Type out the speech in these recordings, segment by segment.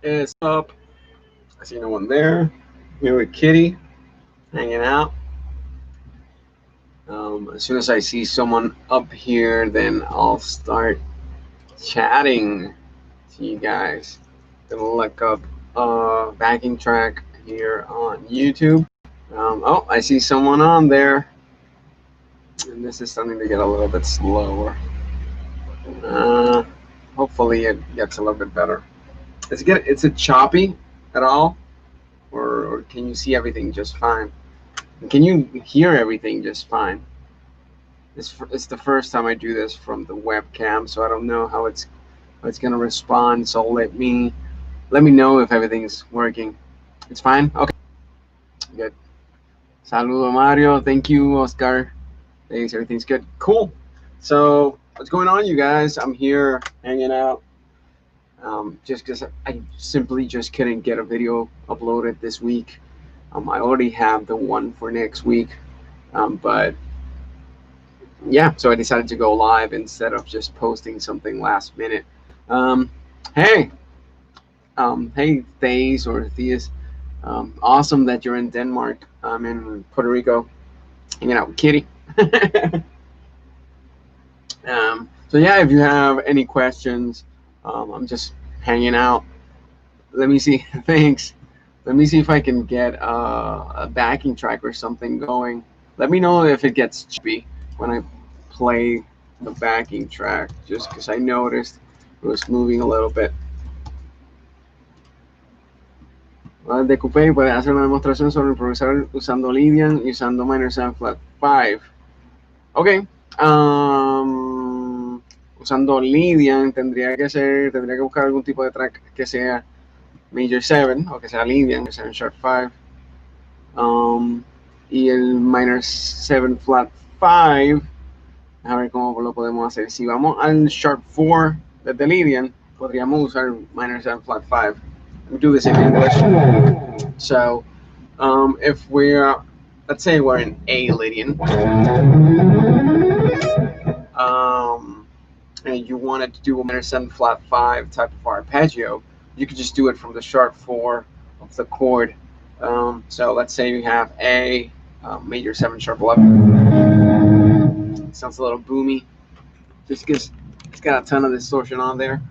is up. I see no one there. Here with Kitty, hanging out. As soon as I see someone up here, then I'll start chatting to you guys. Gonna look up backing track here on YouTube. Oh, I see someone on there, and this is starting to get a little bit slower. Uh, Hopefully, it gets a little bit better. Is it choppy at all, or can you see everything just fine? Can you hear everything just fine? It's the first time I do this from the webcam, so I don't know how it's gonna respond. So let me know if everything's working. It's fine. Okay, good. Saludo Mario. Thank you, Oscar. Thanks. Everything's good. Cool. So what's going on, you guys? I'm here hanging out. Just because I simply just couldn't get a video uploaded this week. I already have the one for next week, but yeah, so I decided to go live instead of just posting something last minute. Um, hey, hey, Thays or Theus. Awesome that you're in Denmark. I'm in Puerto Rico, hanging out with Kitty. So yeah, if you have any questions, I'm just hanging out. Let me see. Thanks. Let me see if I can get a backing track or something going. Let me know if it gets choppy when I play the backing track, just because I noticed it was moving a little bit. De Coupé puede hacer una demostración sobre improvisar usando Lydian y usando minor 7 flat 5. Ok. Usando Lydian tendría que buscar algún tipo de track que sea Major 7 o que sea Lydian, que sea en Sharp 5. Y el Minor 7 Flat 5, a ver cómo lo podemos hacer. Si vamos al Sharp 4 desde Lydian, podríamos usar Minor 7 Flat 5. We do this in English. So, if we're, let's say we're in A Lydian, and you wanted to do a minor 7 flat 5 type of arpeggio, you could just do it from the sharp 4 of the chord. So let's say you have A, major 7 sharp 11. It sounds a little boomy, just because it's got a ton of distortion on there.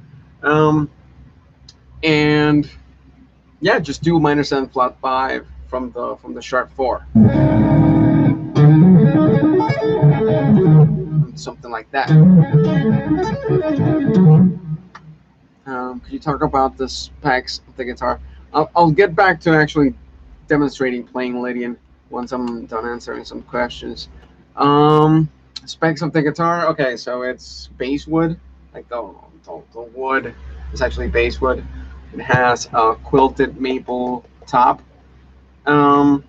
And yeah, just do minor 7 flat 5 from the sharp 4. Something like that. Could you talk about the specs of the guitar? I'll get back to actually demonstrating playing Lydian once I'm done answering some questions. Specs of the guitar. Okay, so it's basswood, like the wood is actually basswood. It has a quilted maple top. To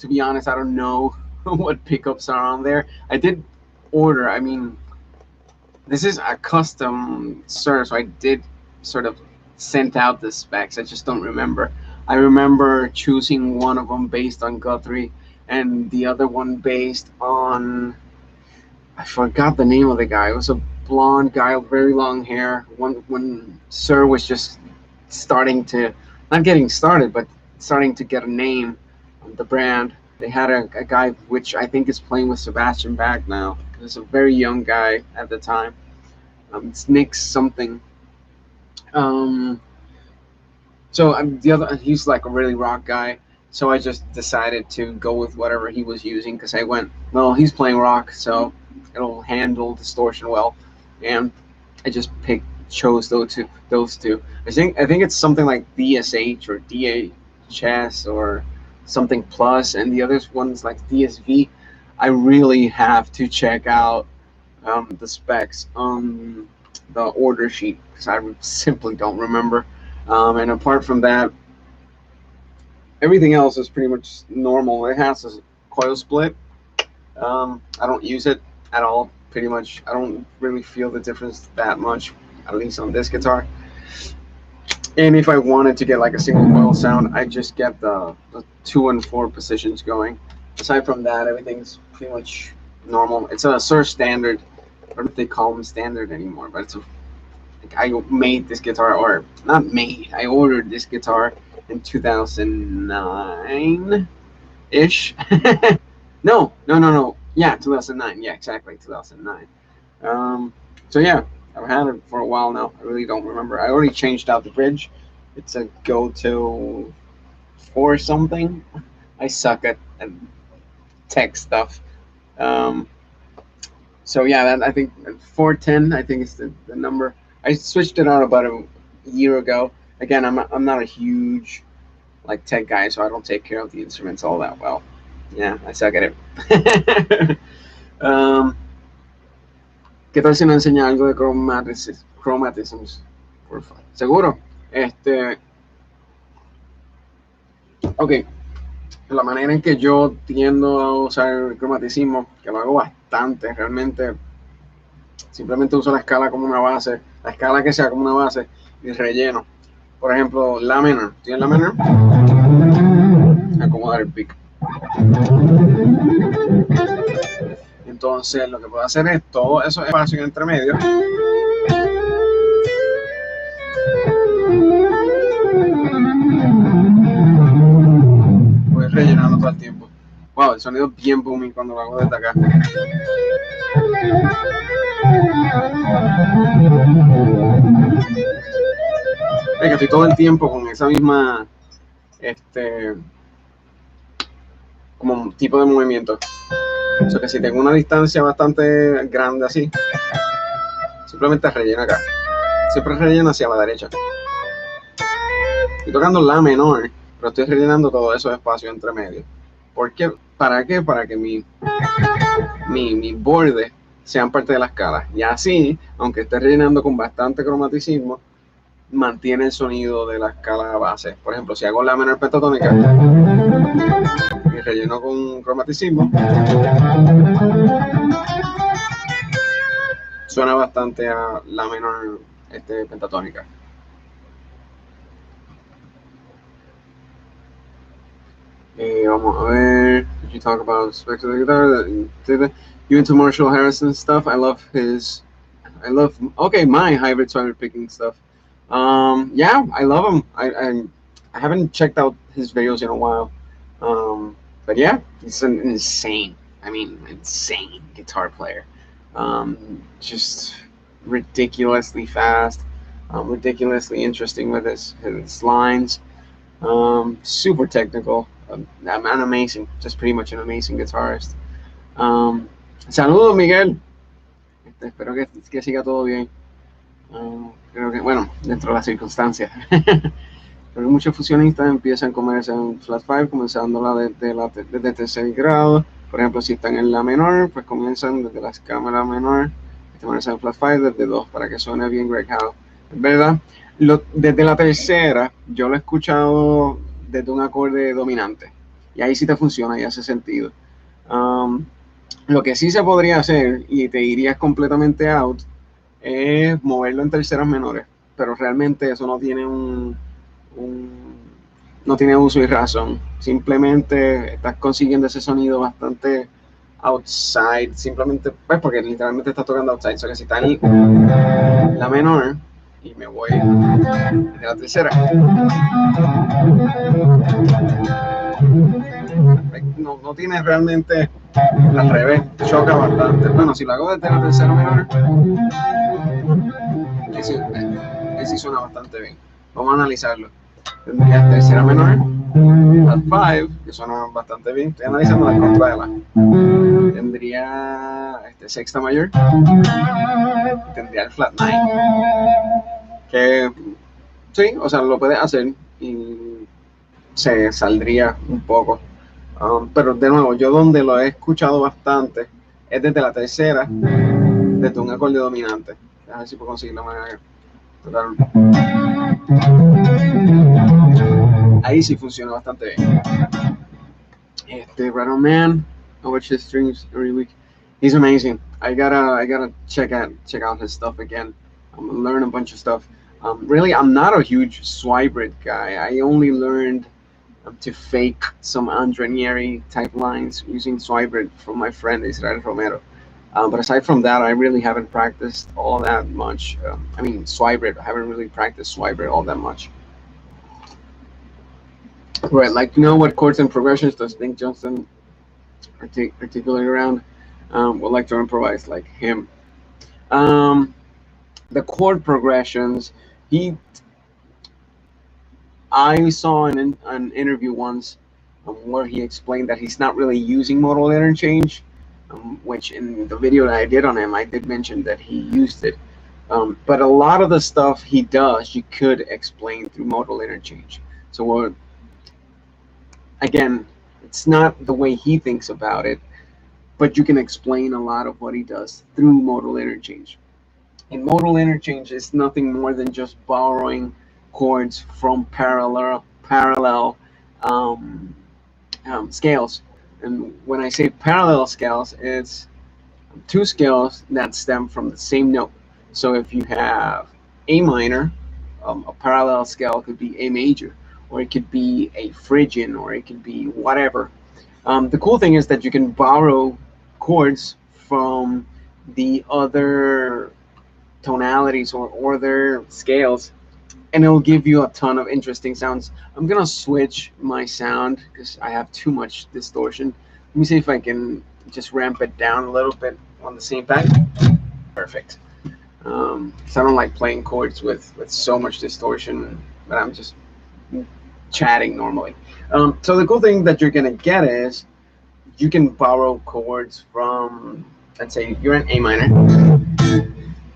be honest, I don't know what pickups are on there. I did order. I mean, this is a custom serve, so I did sort of sent out the specs. I just don't remember. I remember choosing one of them based on Guthrie and the other one based on, I forgot the name of the guy. It was a blonde guy with very long hair. When Sir was just starting to, not getting started, but starting to get a name of the brand. They had a guy which I think is playing with Sebastian Bach now. He was a very young guy at the time. It's Nick something. So the other, he's like a really rock guy. So I just decided to go with whatever he was using because I went, well, he's playing rock, so it'll handle distortion well, and I just chose those two. I think it's something like DSH or DHS or something plus, and the other one's like DSV. I really have to check out the specs on the order sheet because I simply don't remember. And apart from that, everything else is pretty much normal. It has a coil split. I don't use it at all. Pretty much, I don't really feel the difference that much, at least on this guitar. And if I wanted to get like a single coil sound, I just get the 2 and 4 positions going. Aside from that, everything's pretty much normal. It's a Sir standard. I don't know if they call them standard anymore, but I made this guitar, or not made, I ordered this guitar in 2009 ish. No. Yeah, 2009. Yeah, exactly, 2009. So yeah, I've had it for a while now. I really don't remember. I already changed out the bridge. It's a go-to for something. I suck at tech stuff. Um, so yeah, that I think 410. I think is the number. I switched it out about a year ago. Again, I'm not a huge like tech guy, so I don't take care of the instruments all that well. Yeah, I suck at it. um, ¿Qué tal si nos enseña algo de chromatisms? Por favor. ¿Seguro? Ok, la manera en que yo tiendo a usar el cromaticismo, que lo hago bastante, realmente simplemente uso la escala como una base, la escala que sea como una base y relleno. Por ejemplo, la menor. ¿Tienes la menor? Acomodar el pick. Entonces, lo que puedo hacer es todo eso espacio entre medio. Voy rellenando todo el tiempo. Wow, el sonido es bien booming cuando lo hago desde acá. Es que estoy todo el tiempo con esa misma como tipo de movimiento. O sea que si tengo una distancia bastante grande así, simplemente relleno acá. Siempre relleno hacia la derecha. Estoy tocando la menor, pero estoy rellenando todo esos espacios entre medio. ¿Por qué? ¿Para qué? Para que mi borde sean parte de la escala. Y así, aunque esté rellenando con bastante cromaticismo, mantiene el sonido de la escala base. Por ejemplo, si hago la menor pentatónica y relleno con cromaticismo, suena bastante a la menor pentatónica. Vamos a ver. Did you talk about aspects of the guitar? You into Marshall Harrison stuff? I love my hybrid swiper picking stuff. Yeah, I love him. I haven't checked out his videos in a while. But yeah, he's an insane guitar player. Just ridiculously fast, ridiculously interesting with his lines. Super technical. An amazing, just pretty much an amazing guitarist. Saludos, Miguel. Espero que siga todo bien. Creo que, bueno, dentro de las circunstancias. Pero muchos fusionistas empiezan con en flat 5, comenzándola desde tercer grado. Por ejemplo, si están en la menor, pues comienzan desde la escala menor, en flat 5 desde 2 para que suene bien Greg Howe. Es verdad, desde la tercera, yo lo he escuchado desde un acorde dominante. Y ahí sí te funciona y hace sentido. Lo que sí se podría hacer, y te irías completamente out, es moverlo en terceras menores. Pero realmente eso no tiene no tiene uso y razón. Simplemente estás consiguiendo ese sonido bastante outside. Simplemente, pues porque literalmente estás tocando outside. O sea que si está en la menor y me voy de la tercera, no tiene realmente al revés, choca bastante. Bueno, si lo hago desde la tercera menor, ahí sí suena bastante bien. Vamos a analizarlo. Tendría tercera menor, flat 5, que suena bastante bien. Estoy analizando las contradas. Tendría sexta mayor, tendría el flat 9, que sí, o sea, lo puedes hacer y se saldría un poco. Pero de nuevo, yo donde lo he escuchado bastante es desde la tercera, desde un acorde dominante. A ver si puedo conseguir la manera. Ahí sí funciona bastante bien. Right on Man, I watch his streams every week. He's amazing. I gotta check out his stuff again. I'm gonna learn a bunch of stuff. Really, I'm not a huge Swybrid guy. I only learned to fake some Andrenieri type lines using Swybrid from my friend Israel Romero. But aside from that, I really haven't practiced all that much. I mean, SKYPE, I haven't really practiced SKYPE all that much. Right, like, what chords and progressions does Nick Johnson articulate around? Would like to improvise like him. Um, the chord progressions, he I saw an interview once where he explained that he's not really using modal interchange, which in the video that I did on him, I did mention that he used it. But a lot of the stuff he does, you could explain through modal interchange. So again, it's not the way he thinks about it, but you can explain a lot of what he does through modal interchange. And modal interchange is nothing more than just borrowing chords from parallel scales. And when I say parallel scales, it's two scales that stem from the same note. So if you have A minor, a parallel scale could be A major, or it could be a Phrygian, or it could be whatever. The cool thing is that you can borrow chords from the other tonalities or their scales, and it'll give you a ton of interesting sounds. I'm gonna switch my sound because I have too much distortion. Let me see if I can just ramp it down a little bit on the same time. Perfect. So I don't like playing chords with so much distortion, but I'm just chatting normally. So the cool thing that you're gonna get is you can borrow chords from, let's say you're in A minor,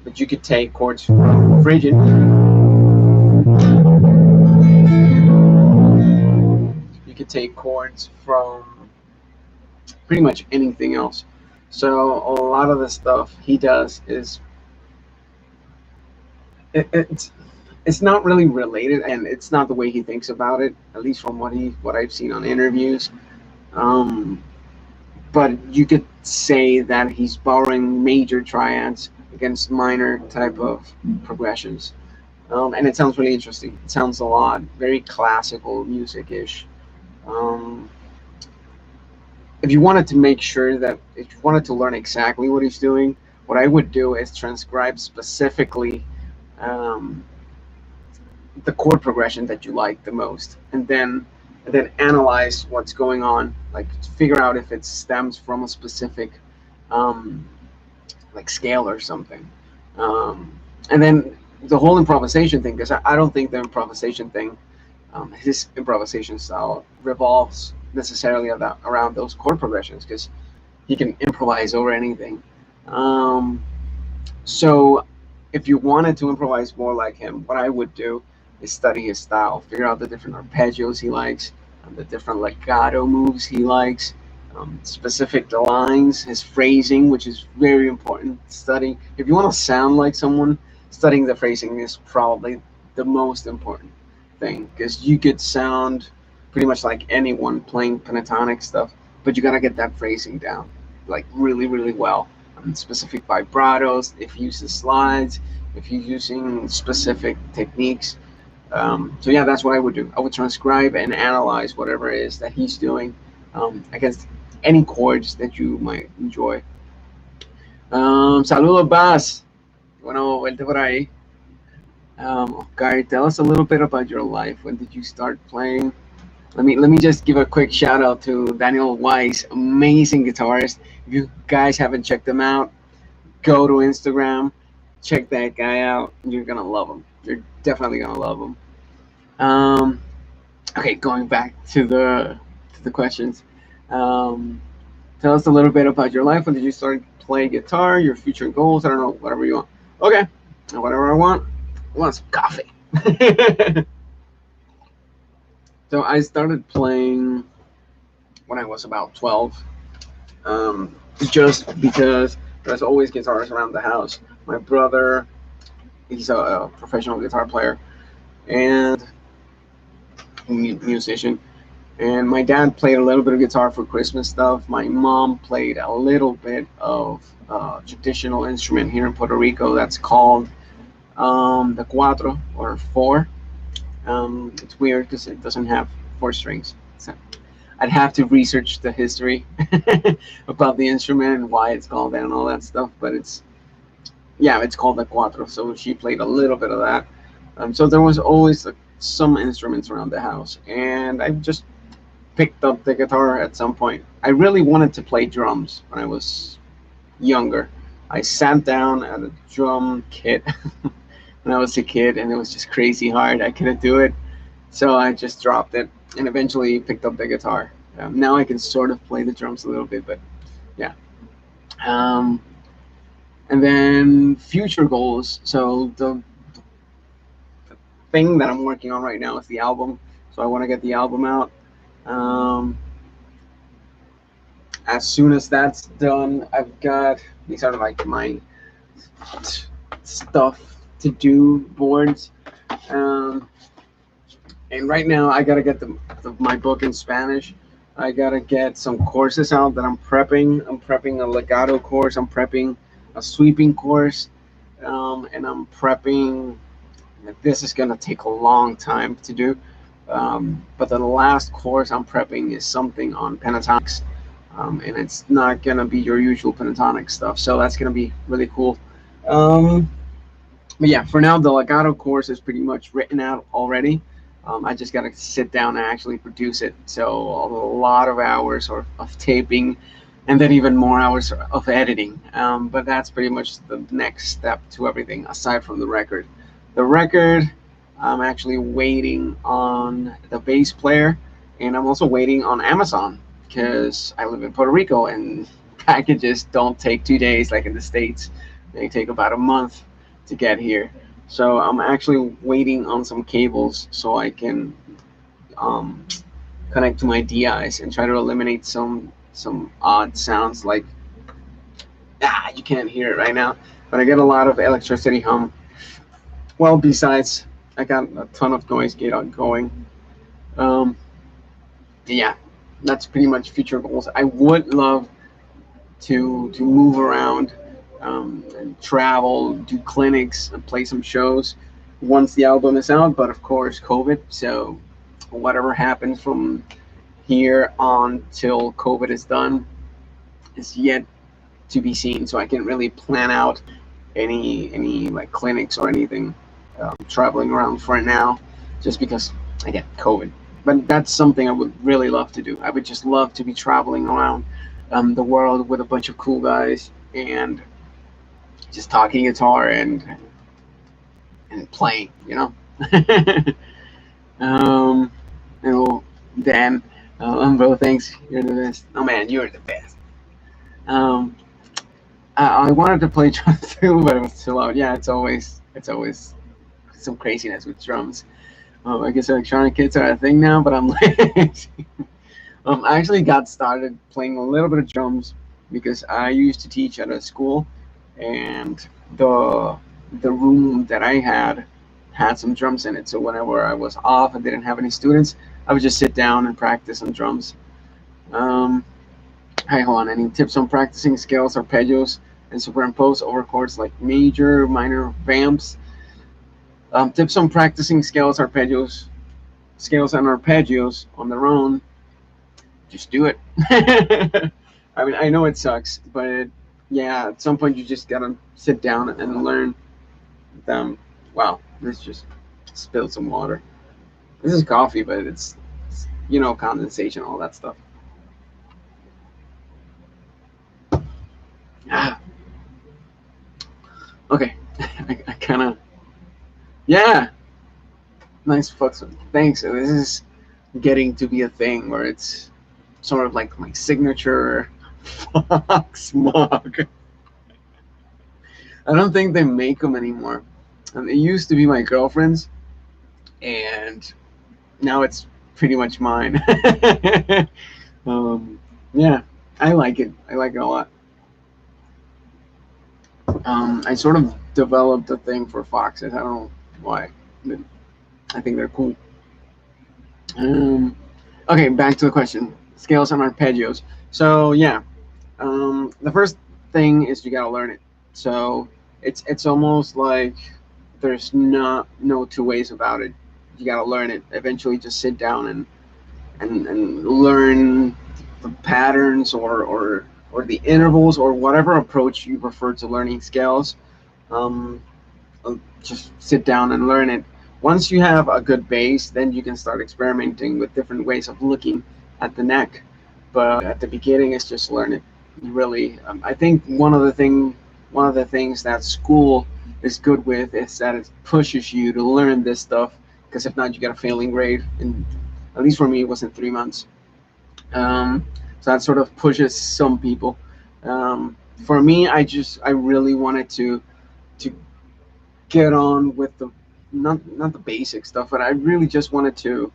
but you could take chords from Phrygian. You could take chords from pretty much anything else. So a lot of the stuff he does is it's not really related, and it's not the way he thinks about it, at least from what I've seen on interviews. But you could say that he's borrowing major triads against minor type of progressions. And it sounds really interesting. It sounds a lot very classical music-ish. Um, if you wanted to make sure that if you wanted to learn exactly what he's doing, what I would do is transcribe specifically um, the chord progression that you like the most, and then analyze what's going on, like figure out if it stems from a specific um, like scale or something. And then the whole improvisation thing, because I don't think the improvisation thing, his improvisation style revolves necessarily around those chord progressions, because he can improvise over anything. Um, so if you wanted to improvise more like him, what I would do is study his style, figure out the different arpeggios he likes, the different legato moves he likes, specific lines, his phrasing, which is very important to study. If you want to sound like someone, studying the phrasing is probably the most important thing, because you could sound pretty much like anyone playing pentatonic stuff, but you gotta get that phrasing down like really, really well. Specific vibratos, if you use the slides, if you're using specific techniques. So yeah, that's what I would do. I would transcribe and analyze whatever it is that he's doing against any chords that you might enjoy. Saludos, Bas. Bueno, vuelte por ahí. Gary, tell us a little bit about your life. When did you start playing? Let me just give a quick shout out to Daniel Weiss, amazing guitarist. If you guys haven't checked him out, go to Instagram, check that guy out. You're gonna love him. You're definitely gonna love him. Okay, going back to the questions. Tell us a little bit about your life. When did you start playing guitar? Your future goals? I don't know, whatever you want. Okay, whatever I want. I want some coffee. So I started playing when I was about 12, just because there's always guitars around the house. My brother, he's a professional guitar player and musician, and my dad played a little bit of guitar for Christmas stuff. My mom played a little bit of traditional instrument here in Puerto Rico that's called the cuatro, or four. It's weird because it doesn't have four strings. So, I'd have to research the history about the instrument and why it's called that and all that stuff. But it's, yeah, it's called the cuatro. So she played a little bit of that. So there was always like, some instruments around the house, and I just picked up the guitar at some point. I really wanted to play drums when I was younger. I sat down at a drum kit when I was a kid, and it was just crazy hard. I couldn't do it, so I just dropped it and eventually picked up the guitar. Now I can sort of play the drums a little bit, but yeah. Um, and then future goals. So the thing that I'm working on right now is the album. So I want to get the album out. Um, as soon as that's done, I've got these are like my stuff to do boards. Um, and right now I gotta get my book in Spanish. I gotta get some courses out that I'm prepping. I'm prepping a legato course. I'm prepping a sweeping course, and I'm prepping. This is gonna take a long time to do, but the last course I'm prepping is something on pentatonics, and it's not gonna be your usual pentatonic stuff. So that's gonna be really cool. Um, but yeah, for now, the legato course is pretty much written out already. I just got to sit down and actually produce it. So a lot of hours of taping, and then even more hours of editing. But that's pretty much the next step to everything, aside from the record. The record, I'm actually waiting on the bass player, and I'm also waiting on Amazon because I live in Puerto Rico, and packages don't take 2 days like in the States. They take about a month to get here. So I'm actually waiting on some cables so I can um, connect to my DIs and try to eliminate some odd sounds like you can't hear it right now, but I get a lot of electricity hum. Well, besides I got a ton of noise gate on going. Um, yeah, that's pretty much future goals. I would love to move around, and travel, do clinics, and play some shows once the album is out. But of course, COVID. So whatever happens from here on till COVID is done is yet to be seen. So I can't really plan out any like clinics or anything, traveling around for now, just because I get COVID. But that's something I would really love to do. I would just love to be traveling around the world with a bunch of cool guys and just talking guitar and playing, you know. um, oh, Dan, bro, thanks. You're the best. Oh man, you're the best. Um, I wanted to play drums too, but it was too loud. Yeah, it's always some craziness with drums. I guess electronic kits are a thing now, but I'm like, I actually got started playing a little bit of drums because I used to teach at a school, and the the room that I had some drums in it. So whenever I was off and didn't have any students, I would just sit down and practice on drums. Um, Hi, hold on. Any tips on practicing scales, arpeggios, and superimpose over chords like major, minor, vamps? Tips on practicing scales and arpeggios on their own. Just do it. I mean, I know it sucks, but yeah, at some point you just gotta sit down and learn them. Wow, this just spilled some water. This is coffee, but it's condensation, all that stuff. Ah, okay. I kind of, yeah, nice fucks. Thanks. This is getting to be a thing where it's sort of like my signature Fox mug. I don't think they make them anymore. And it used to be my girlfriend's, and now it's pretty much mine. um, yeah, I like it. I like it a lot. I sort of developed a thing for foxes. I don't know why. But I think they're cool. Um, okay, back to the question. Scales and arpeggios. So yeah, the first thing is you gotta learn it. So it's almost like there's no two ways about it. You gotta learn it. Eventually, just sit down and learn the patterns or the intervals or whatever approach you prefer to learning scales. Um, just sit down and learn it. Once you have a good base, then you can start experimenting with different ways of looking at the neck. But at the beginning, it's just learn it. You really, I think one of the things that school is good with is that it pushes you to learn this stuff. Because if not, you get a failing grade. And at least for me, it was in 3 months. So that sort of pushes some people. For me, I really wanted to get on with the not the basic stuff, but I really just wanted to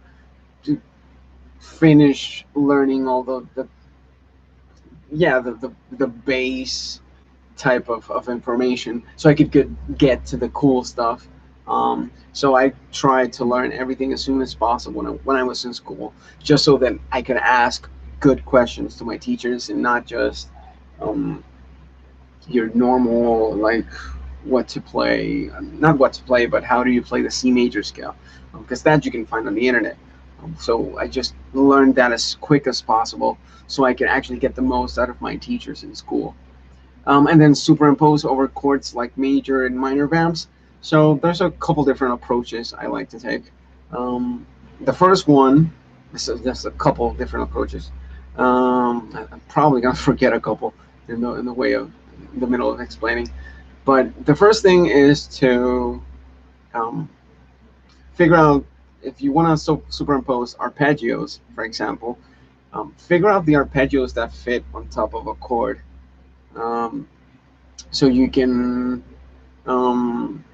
finish learning all the yeah the base type of information so I could get to the cool stuff. So I tried to learn everything as soon as possible when I was in school, just so that I could ask good questions to my teachers and not just um, your normal like what to play, not what to play, but how do you play the C major scale, because that you can find on the internet. So I just learned that as quick as possible so I can actually get the most out of my teachers in school. And then superimpose over chords like major and minor vamps. So there's a couple different approaches I like to take. The first one, so there's a couple different approaches. I'm probably gonna forget a couple in the way of in the middle of explaining. But the first thing is to um, figure out if you want to superimpose arpeggios, for example. Figure out the arpeggios that fit on top of a chord, um, so you can. Um,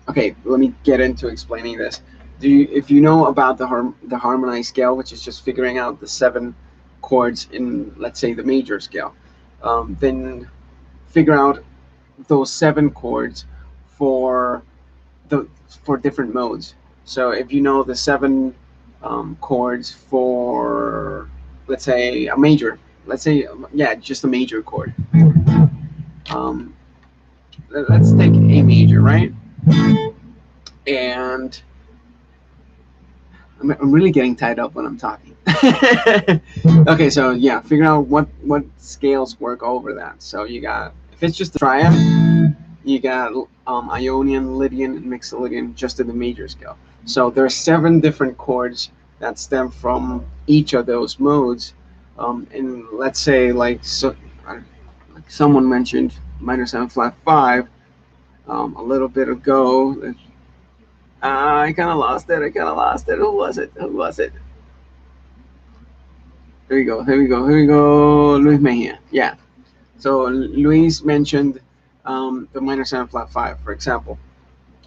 okay, let me get into explaining this. If you know about the harmonized scale, which is just figuring out the 7 chords in, let's say, the major scale, then figure out those 7 chords for the for different modes. So if you know the 7 chords for, let's say, a major, let's say, yeah, just a major chord. Um, let's take A major, right? And I'm really getting tied up when I'm talking. Okay, so yeah, figure out what scales work over that. So you got, if it's just a triad, you got Ionian, Lydian, and Mixolydian just in the major scale. So there are 7 different chords that stem from each of those modes. And let's say like someone mentioned minor 7 flat 5 a little bit ago. I kind of lost it. I kind of lost it. Who was it? Who was it? Here we go. Here we go. Here we go. Luis Mejia. Yeah. So Luis mentioned the minor 7 flat 5, for example.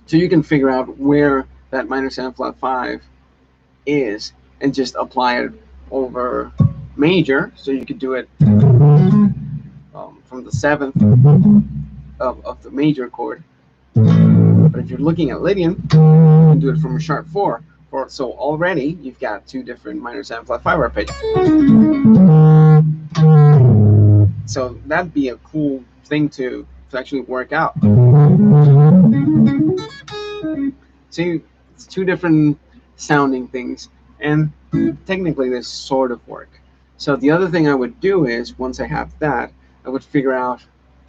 So you can figure out where that minor 7 flat 5 is and just apply it over major. So you could do it from the 7th of the major chord. But if you're looking at Lydian, you can do it from a sharp 4. So already you've got 2 different minor 7 flat 5 arpeggios. So that'd be a cool thing to actually work out. See, it's 2 different sounding things, and technically they sort of work. So the other thing I would do is, once I have that, I would figure out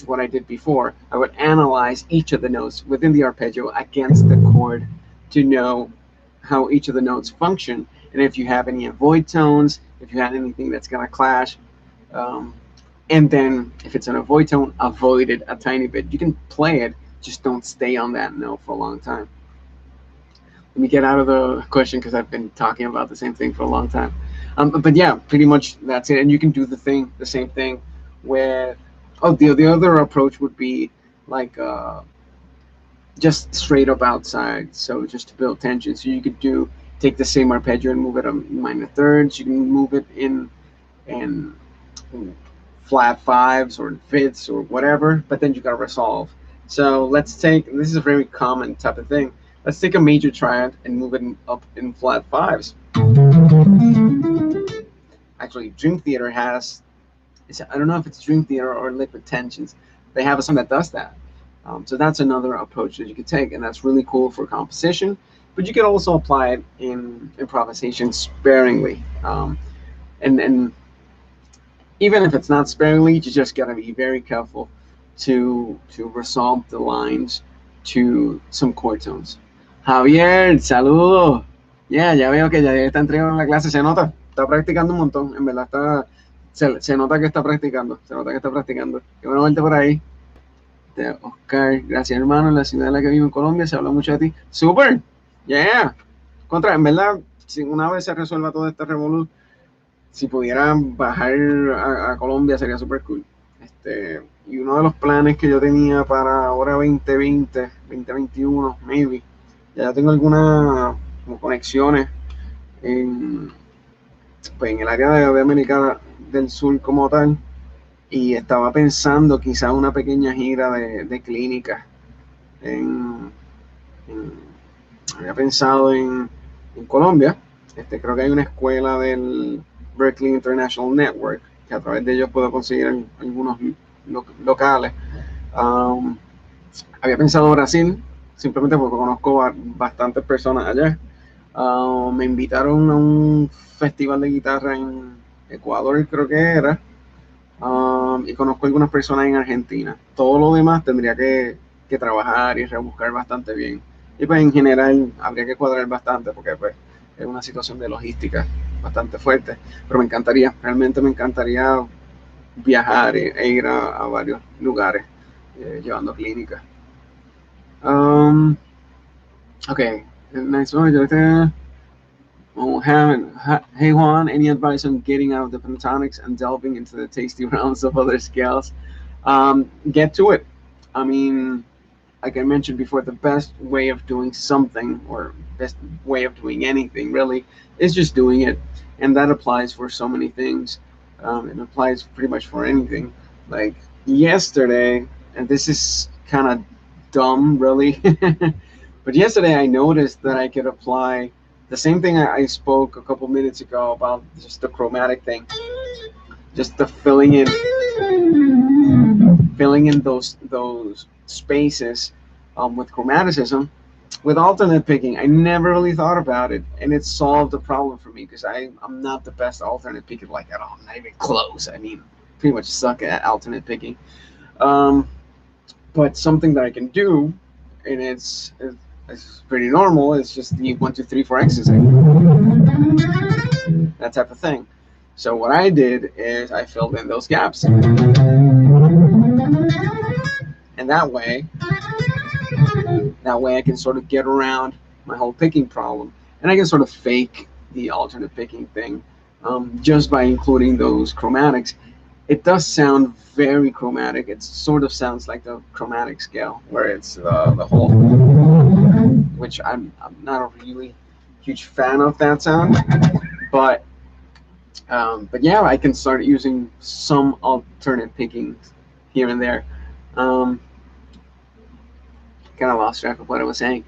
what I did before. I would analyze each of the notes within the arpeggio against the chord to know how each of the notes function, and if you have any avoid tones, if you have anything that's going to clash. And then if it's an avoid tone, avoid it a tiny bit. You can play it, just don't stay on that note for a long time. Let me get out of the question because I've been talking about the same thing for a long time. But yeah, pretty much that's it. And you can do the same thing with, the other approach would be like just straight up outside. So just to build tension. So you could take the same arpeggio and move it in minor thirds. You can move it in flat 5s or 5ths or whatever, but then you got to resolve. So let's take, this is a very common type of thing. Let's take a major triad and move it up in flat 5s. Actually, Dream Theater has, I don't know if it's Dream Theater or Liquid Tensions. They have a song that does that. So that's another approach that you could take, and that's really cool for composition. but you can also apply it in improvisation sparingly. And even if it's not sparingly, you just gotta be very careful to resolve the lines to some chord tones. Javier, saludo. Ya veo que ya está entregando la clase, se nota, está practicando un montón, en verdad se nota que está practicando, se nota que está practicando. Qué bueno verte por ahí. Oscar, gracias hermano, en la ciudad en la que vivo en Colombia se habla mucho de ti. Super, yeah. Contra, en verdad, si una vez se resuelva todo este revolú, si pudieran bajar a Colombia sería súper cool. Y uno de los planes que yo tenía para ahora 2020, 2021, maybe, ya tengo algunas conexiones en, pues, en el área de América del Sur como tal, y estaba pensando quizá una pequeña gira de clínica. Había pensado en Colombia. Creo que hay una escuela del Berkeley International Network, que a través de ellos puedo conseguir algunos locales. Había pensado Brasil, simplemente porque conozco a bastantes personas allá. Me invitaron a un festival de guitarra en Ecuador, creo que era, y conozco algunas personas en Argentina. Todo lo demás tendría que trabajar y rebuscar bastante bien. Y pues en general habría que cuadrar bastante porque pues es una situación de logística bastante fuerte. Pero me encantaría, realmente me encantaría viajar e ir a varios lugares llevando clínicas. Okay, nice one. Hey Juan, any advice on getting out of the pentatonics and delving into the tasty realms of other scales? Get to it. I mean, like I mentioned before, the best way of doing something, or best way of doing anything really, is just doing it. And that applies for so many things. It applies pretty much for anything. Like yesterday, and this is kind of dumb really, but yesterday I noticed that I could apply the same thing I spoke a couple minutes ago about, just the chromatic thing, just the filling in those spaces with chromaticism. With alternate picking, I never really thought about it, and it solved the problem for me because I'm not the best alternate picker, like at all. I'm not even close. I mean, pretty much suck at alternate picking. But something that I can do, and it's pretty normal. It's just the 1, 2, 3, 4 exercise, that type of thing. So what I did is I filled in those gaps, and that way I can sort of get around my whole picking problem, and I can sort of fake the alternate picking thing just by including those chromatics. It does sound very chromatic. It sort of sounds like the chromatic scale, where it's the whole, which I'm not a really huge fan of that sound, but yeah, I can start using some alternate picking here and there. Kind of lost track of what I was saying.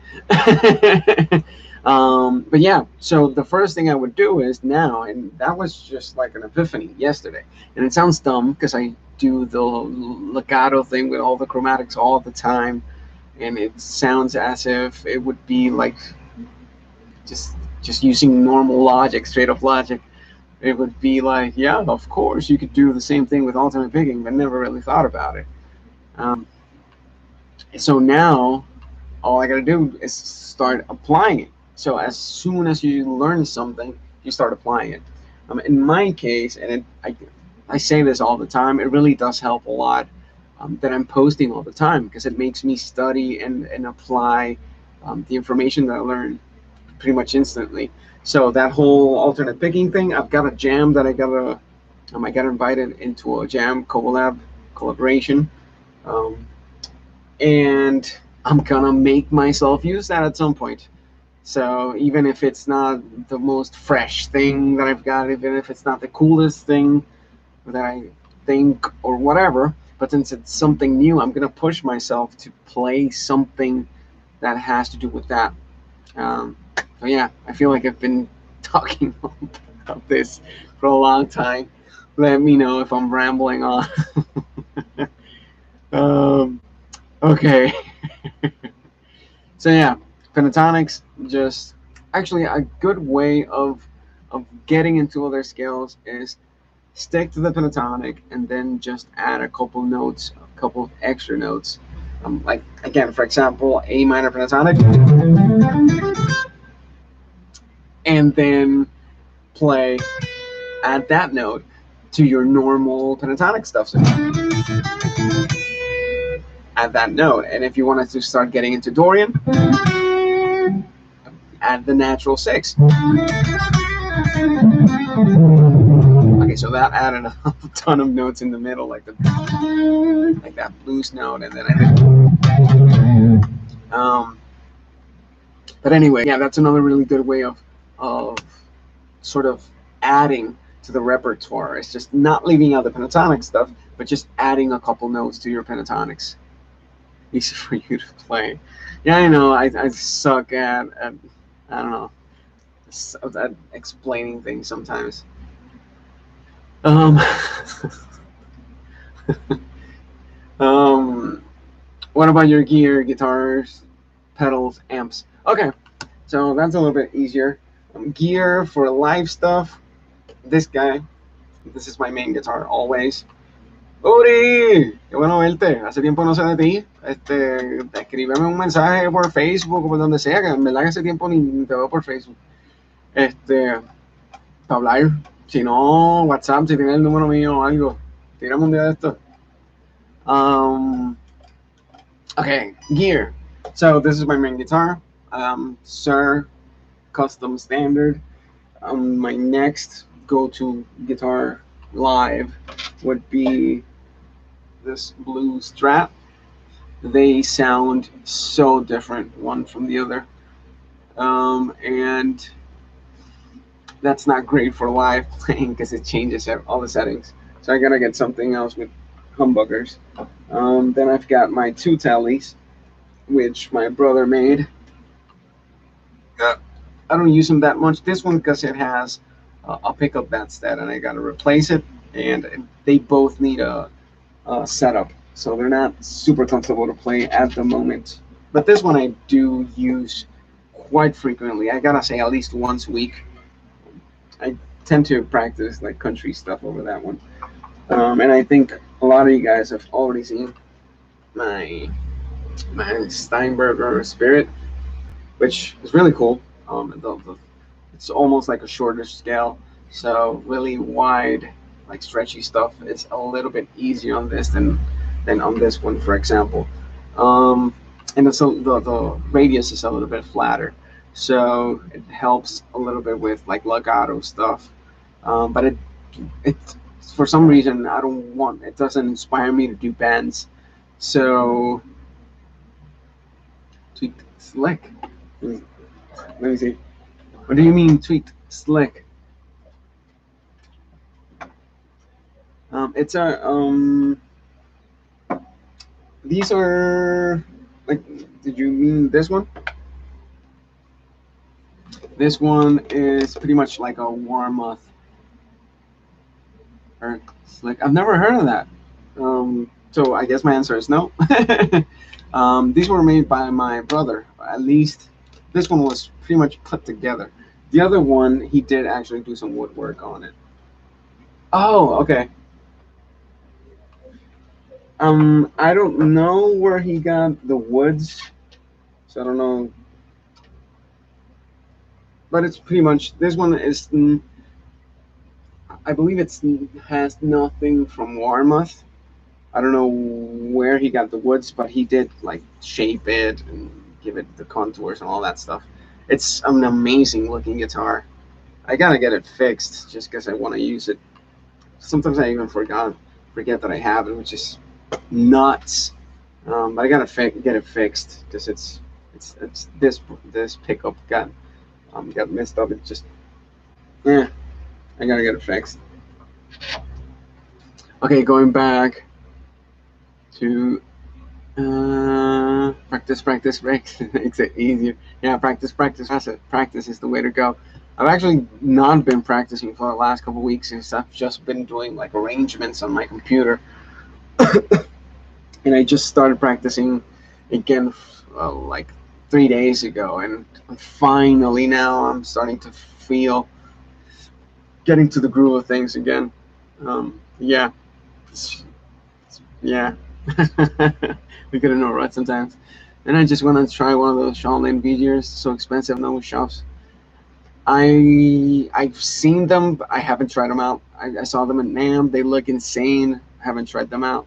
But yeah, so the first thing I would do is now, and that was just like an epiphany yesterday, and it sounds dumb because I do the legato thing with all the chromatics all the time, and it sounds as if it would be like just using normal logic, straight up logic. It would be like, yeah, of course you could do the same thing with alternate picking, but never really thought about it. So now all I gotta do is start applying it. So as soon as you learn something, you start applying it. In my case, and I say this all the time, it really does help a lot that I'm posting all the time, because it makes me study and apply the information that I learn pretty much instantly. So that whole alternate picking thing, I've got a jam that I got invited into a jam collaboration, and I'm gonna make myself use that at some point. So even if it's not the most fresh thing that I've got, even if it's not the coolest thing that I think or whatever, but since it's something new, I'm gonna push myself to play something that has to do with that. So yeah, I feel like I've been talking about this for a long time. Let me know if I'm rambling on. Okay. So yeah, pentatonics, just actually a good way of getting into other scales is stick to the pentatonic and then just add a couple notes, a couple of extra notes. Like again, for example, A minor pentatonic, and then play, add that note to your normal pentatonic stuff. So add that note, and if you wanted to start getting into Dorian, add the natural 6. Okay, so that added a ton of notes in the middle, like that blues note, and then but anyway, yeah, that's another really good way of sort of adding to the repertoire. It's just not leaving out the pentatonic stuff, but just adding a couple notes to your pentatonics. Easy for you to play. Yeah, I know. I suck at I don't know, at explaining things sometimes. What about your gear, guitars, pedals, amps? Okay, so that's a little bit easier. Gear for live stuff. This guy. This is my main guitar always. Uri, qué bueno verte. Hace tiempo no sé de ti. Escríbeme un mensaje por Facebook o por donde sea, que en verdad que hace tiempo ni te veo por Facebook. Para hablar. Si no, WhatsApp, si tienes el número mío o algo. Tiramos un día de esto. Okay, gear. So this is my main guitar. Sir, custom standard. My next go-to guitar live would be this blue Strat. They sound so different one from the other, and that's not great for live playing because it changes all the settings. So I gotta get something else with humbuckers. Then I've got my 2 Tellys, which my brother made. I don't use them that much. This one because it has a pickup that's dead, and I gotta replace it. And they both need a setup, so they're not super comfortable to play at the moment. But this one I do use quite frequently. I gotta say, at least once a week. I tend to practice like country stuff over that one. And I think a lot of you guys have already seen my Steinberger Spirit, which is really cool. It's almost like a shorter scale, so really wide, like stretchy stuff is a little bit easier on this than on this one, for example. And the radius is a little bit flatter, so it helps a little bit with like legato stuff. But it for some reason it doesn't inspire me to do bends. So tweak slick. Let me see. What do you mean tweaked slick? It's a these are like, did you mean this one? This one is pretty much like a Warmoth or slick. I've never heard of that. So I guess my answer is no. These were made by my brother. At least this one was pretty much put together. The other one, he did actually do some woodwork on it. Oh, okay. I don't know where he got the woods, so I don't know. But it's pretty much, this one is, I believe it has nothing from Warmoth. I don't know where he got the woods, but he did like shape it and give it the contours and all that stuff. It's an amazing looking guitar. I gotta get it fixed just because I want to use it. Sometimes I even forget that I have it, which is nuts. But I gotta get it fixed because it's this pickup got messed up. It's just, I gotta get it fixed. Okay, going back to practice makes it easier. Yeah, practice. That's it. Practice is the way to go. I've actually not been practicing for the last couple of weeks since I've just been doing like arrangements on my computer. And I just started practicing again like 3 days ago, and finally now I'm starting to feel getting to the groove of things again. Yeah, yeah. We gotta know right sometimes. And I just want to try one of those Shaolin beers. So expensive, no shops. I've seen them, but I haven't tried them out. I saw them at Nam. They look insane. I haven't tried them out.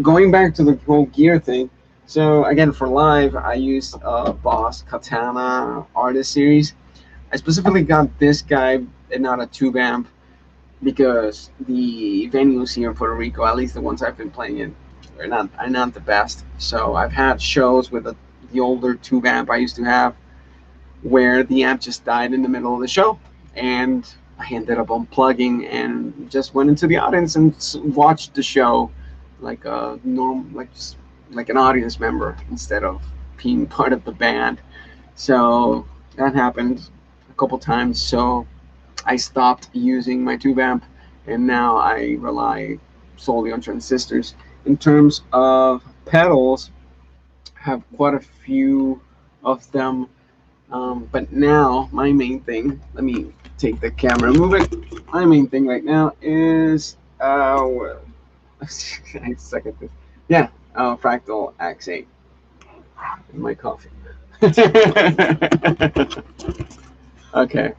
Going back to the whole gear thing. So again, for live, I used Boss Katana Artist Series. I specifically got this guy and not a tube amp because the venues here in Puerto Rico, at least the ones I've been playing in, are not the best. So I've had shows with the older tube amp I used to have, where the amp just died in the middle of the show, and I ended up unplugging and just went into the audience and watched the show like a norm, like an audience member instead of being part of the band. So that happened a couple times. So I stopped using my tube amp, and now I rely solely on transistors. In terms of pedals, I have quite a few of them, but now my main thing, let me take the camera and move it. My main thing right now is, I suck at this. Yeah, Fractal X8 in my coffee. Okay,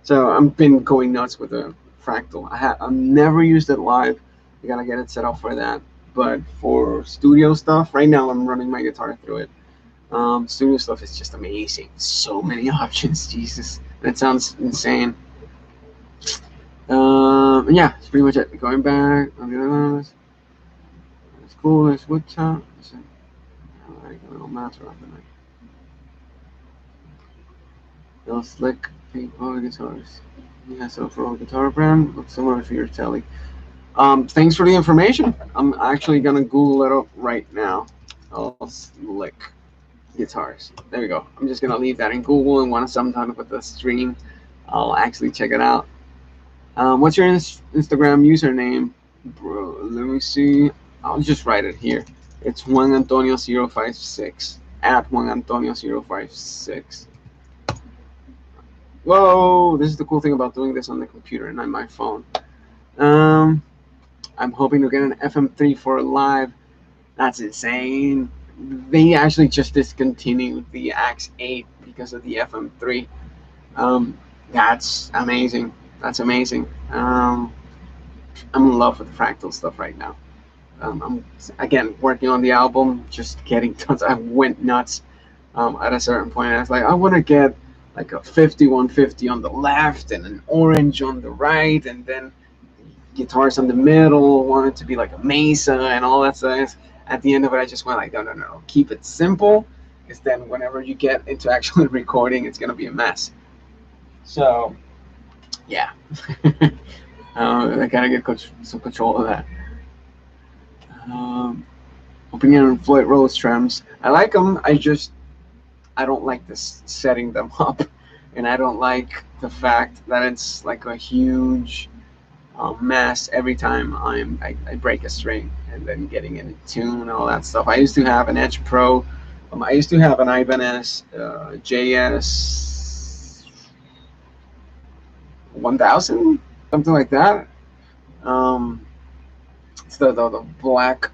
so I've been going nuts with the Fractal. I've never used it live. I gotta get it set up for that. But for studio stuff, right now I'm running my guitar through it. Studio stuff is just amazing. So many options, Jesus. That sounds insane. Yeah, that's pretty much it. Going back on the other ones. It's cool. It's wood chop. I like a little master of the night. They'll slick people guitars. Yeah, so for a guitar brand, looks similar to your telly. Thanks for the information. I'm actually gonna Google it up right now. I'll slick guitars. There we go. I'm just gonna leave that in Google, and once I'm done with the stream, I'll actually check it out. What's your Instagram username, bro? Let me see. I'll just write it here. It's Juan Antonio 056 at Juan Antonio 056. Whoa! This is the cool thing about doing this on the computer and not my phone. Um, I'm hoping to get an FM3 for live. That's insane. They actually just discontinued the Axe 8 because of the FM3. That's amazing. That's amazing. I'm in love with the Fractal stuff right now. I'm again working on the album, just getting tons. I went nuts at a certain point. I was like, I want to get like a 5150 on the left and an orange on the right, and then guitars in the middle. Want it to be like a Mesa and all that stuff. At the end of it, I just went like, no, no, no, keep it simple, because then whenever you get into actually recording, it's gonna be a mess. So, yeah, I gotta get some control of that. Opinion on Floyd Rose trims. I like them. I don't like this setting them up, and I don't like the fact that it's like a huge mess every time I break a string and then getting in tune and all that stuff. I used to have an Edge Pro. I used to have an Ibanez JS 1000, something like that. It's the black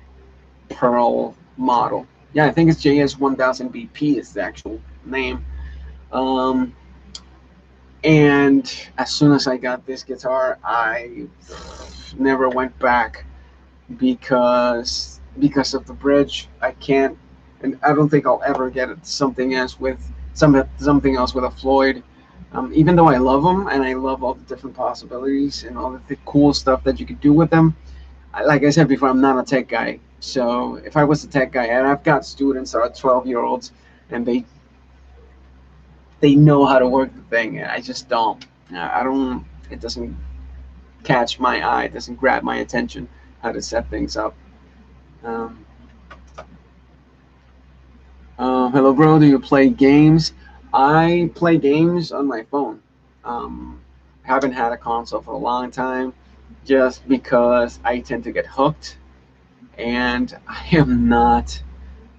pearl model. Yeah, I think it's JS 1000 BP is the actual name. Um, and as soon as I got this guitar, I never went back because of the bridge. I can't, and I don't think I'll ever get something else with something else with a Floyd. Even though I love them and I love all the different possibilities and all the cool stuff that you could do with them, like I said before, I'm not a tech guy. So if I was a tech guy, and I've got students that are 12-year-olds, and they know how to work the thing, and I just don't. I don't. It doesn't catch my eye. It doesn't grab my attention how to set things up. Um, Hello, bro. Do you play games? I play games on my phone. Haven't had a console for a long time, just because I tend to get hooked, and I am not.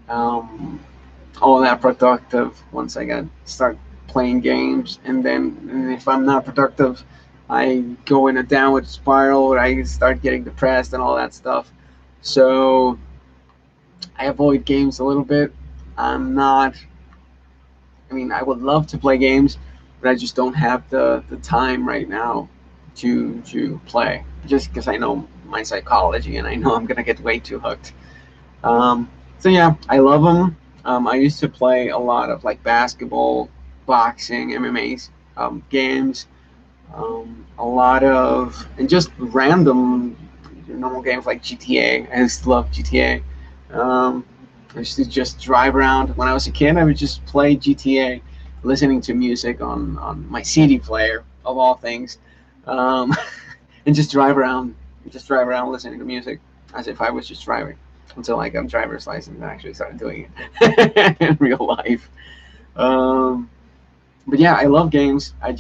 Um, all that productive once I got start playing games, and then if I'm not productive, I go in a downward spiral where I start getting depressed and all that stuff. So I avoid games a little bit. I'm not. I mean, I would love to play games, but I just don't have the time right now to play. Just because I know my psychology and I know I'm gonna get way too hooked. Um, so yeah, I love them. I used to play a lot of like basketball, boxing, MMA's games, a lot of and just random normal games like GTA. I used to love GTA. I used to just drive around. When I was a kid, I would just play GTA, listening to music on my CD player of all things, um, and just drive around listening to music as if I was just driving until I got a driver's license and actually started doing it in real life. Um, but yeah, I love games. I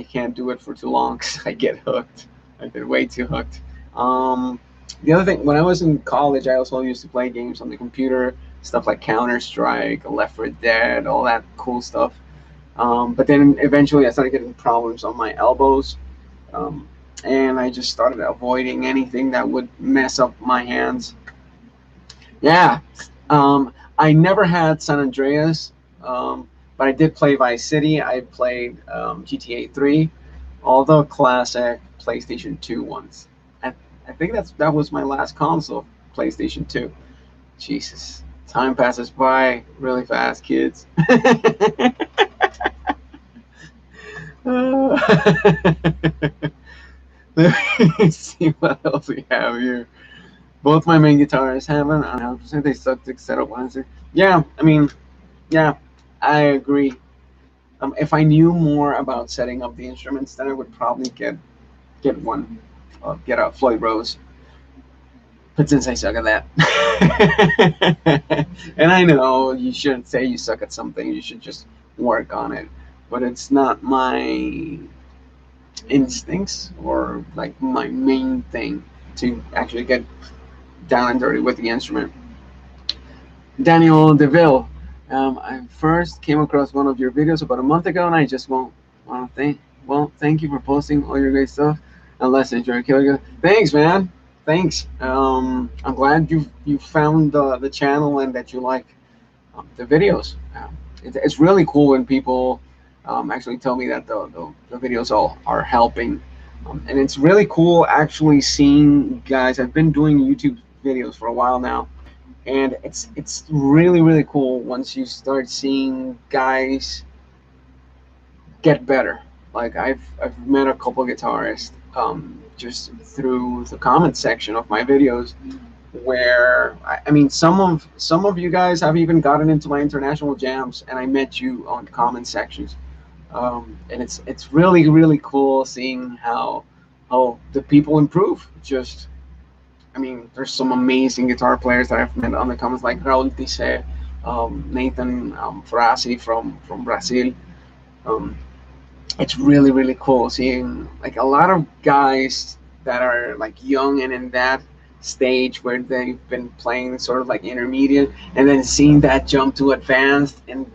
can't do it for too long because I get hooked. I get way too hooked. Um, the other thing, when I was in college, I also used to play games on the computer, stuff like Counter Strike, Left 4 Dead, all that cool stuff. But then eventually, I started getting problems on my elbows, um, and I just started avoiding anything that would mess up my hands. Yeah. I never had San Andreas, but I did play Vice City. I played GTA 3, all the classic PlayStation 2 ones. I, I think that was my last console, PlayStation 2. Jesus. Time passes by really fast, kids. Let me see what else we have here. Both my main guitarists haven't 100%. They suck to set up one. Yeah, I mean, yeah, I agree. If I knew more about setting up the instruments, then I would probably get one, get a Floyd Rose. But since I suck at that, and I know you shouldn't say you suck at something, you should just work on it. But it's not my instincts or like my main thing to actually get down and dirty with the instrument. Daniel DeVille. I first came across one of your videos about a month ago, and I just want to thank you for posting all your great stuff. And let's enjoy killing it. Thanks, man. Thanks. I'm glad you found the channel and that you like the videos. It's really cool when people actually tell me that the videos all are helping. And it's really cool actually seeing guys. I've been doing YouTube videos for a while now, and it's really cool once you start seeing guys get better. Like I've met a couple of guitarists just through the comment section of my videos, where I mean some of you guys have even gotten into my international jams, and I met you on comment sections, and it's really cool seeing how the people improve. Just I mean, there's some amazing guitar players that I've met on the comments, like Raul Tisse, Nathan Farasi from Brazil. Um, it's really cool seeing like a lot of guys that are like young and in that stage where they've been playing sort of like intermediate, and then seeing that jump to advanced and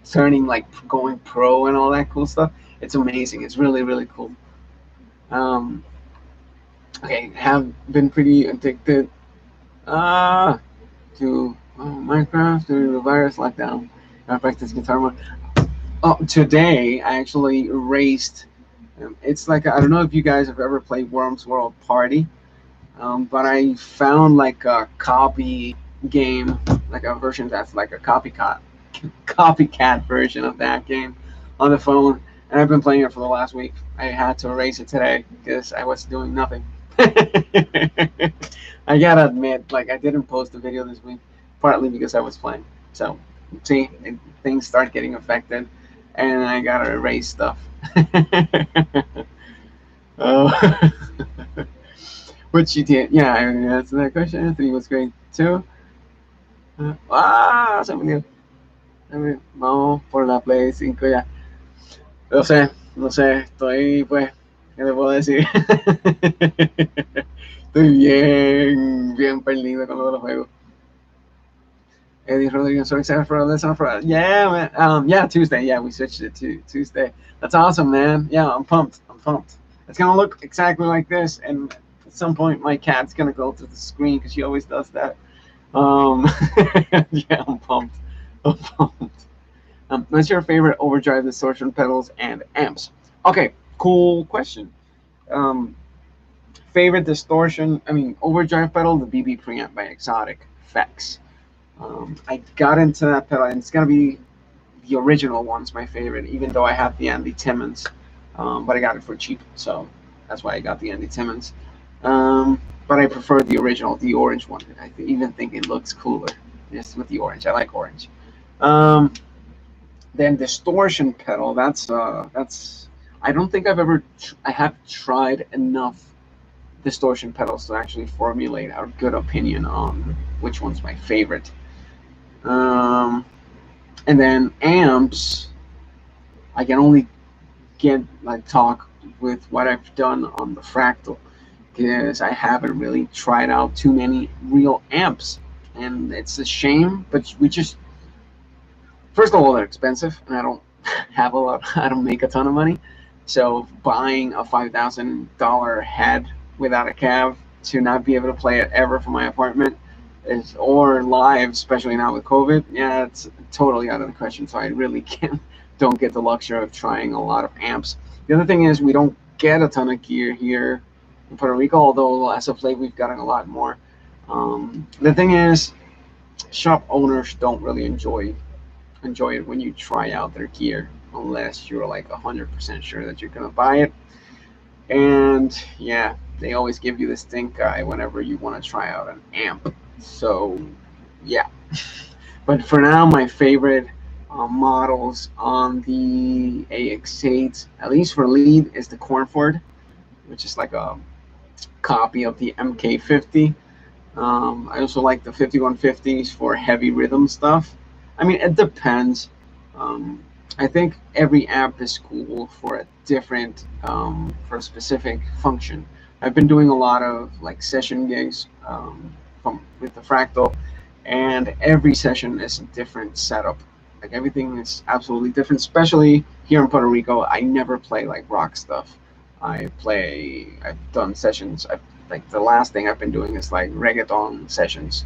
turning like going pro and all that cool stuff. It's amazing. It's really cool. Um, okay, have been pretty addicted uh, to Minecraft during the virus lockdown. I practice guitar more. Oh, today I actually raced. It's like I don't know if you guys have ever played Worms World Party, but I found like a copy game, like a version that's like a copycat version of that game on the phone, and I've been playing it for the last week. I had to erase it today because I was doing nothing. I gotta admit, like I didn't post a video this week, partly because I was playing. So, see, things start getting affected, and I gotta erase stuff. Oh, what GTA? Yeah, I mean, that's that question. Anthony was great too. Se me dio. Vamos por la Play 5 ya. No sé, estoy pues, ¿qué te puedo decir? Estoy bien perdido con lo de los juegos. Eddie Rodriguez, so excited for this on Friday. Yeah, man. Yeah, Tuesday. Yeah, we switched it to Tuesday. That's awesome, man. Yeah, I'm pumped. I'm pumped. It's gonna look exactly like this, and at some point, my cat's gonna go to the screen because she always does that. Um, yeah, I'm pumped. I'm pumped. What's your favorite overdrive distortion pedals and amps? Okay, cool question. Um, Favorite distortion, I mean, overdrive pedal, the BB preamp by Exotic Effects. I got into that pedal, and it's gonna be the original one's my favorite, even though I have the Andy Timmons, but I got it for cheap, so that's why I got the Andy Timmons. But I prefer the original, the orange one. I even think it looks cooler, just with the orange. I like orange. Um, then distortion pedal. That's. I don't think I've ever. I have tried enough distortion pedals to actually formulate a good opinion on which one's my favorite. Um, and then amps, I can only get like talk with what I've done on the Fractal because I haven't really tried out too many real amps, and it's a shame. But we just first of all they're expensive, and I don't have a lot. I don't make a ton of money, so buying a $5,000 head without a cab to not be able to play it ever from my apartment is or live, especially now with COVID. Yeah, it's totally out of the question. So I really can't don't get the luxury of trying a lot of amps. The other thing is we don't get a ton of gear here in Puerto Rico, although as of late we've gotten a lot more. The thing is, shop owners don't really enjoy it when you try out their gear unless you're like 100% sure that you're gonna buy it. And yeah, they always give you the stink eye whenever you want to try out an amp. So yeah, but for now, my favorite models on the AX8, at least for lead, is the Cornford, which is like a copy of the MK50. I also like the 5150s for heavy rhythm stuff. I mean, it depends. Um, I think every amp is cool for a different, for a specific function. I've been doing a lot of like session gigs from with the Fractal, and every session is a different setup. Like everything is absolutely different. Especially here in Puerto Rico, I never play like rock stuff. I've done sessions. Like the last thing I've been doing is like reggaeton sessions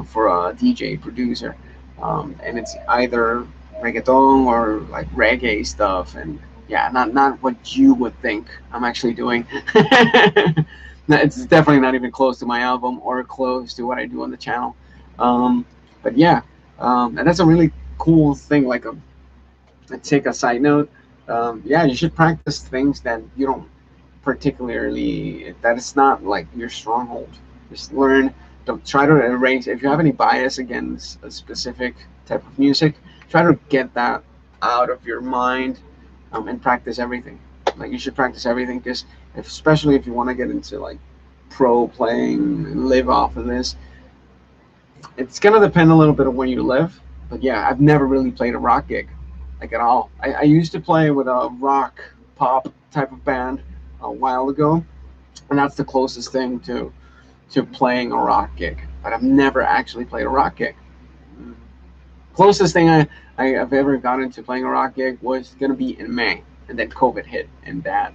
for a DJ producer, and it's either reggaeton or like reggae stuff, and yeah, not what you would think I'm actually doing. It's definitely not even close to my album or close to what I do on the channel. Um, but yeah, and that's a really cool thing. Like take a side note. Yeah, you should practice things that you don't particularly that it's not like your stronghold. Just learn. Don't try to erase. If you have any bias against a specific type of music, try to get that out of your mind and practice everything. Like you should practice everything because especially if you want to get into like pro playing and live off of this, it's gonna depend a little bit of where you live. But yeah, I've never really played a rock gig like at all. I used to play with a rock pop type of band a while ago, and that's the closest thing to playing a rock gig. But I've never actually played a rock gig. Closest thing I've ever gotten to playing a rock gig was gonna be in May, and then COVID hit, and that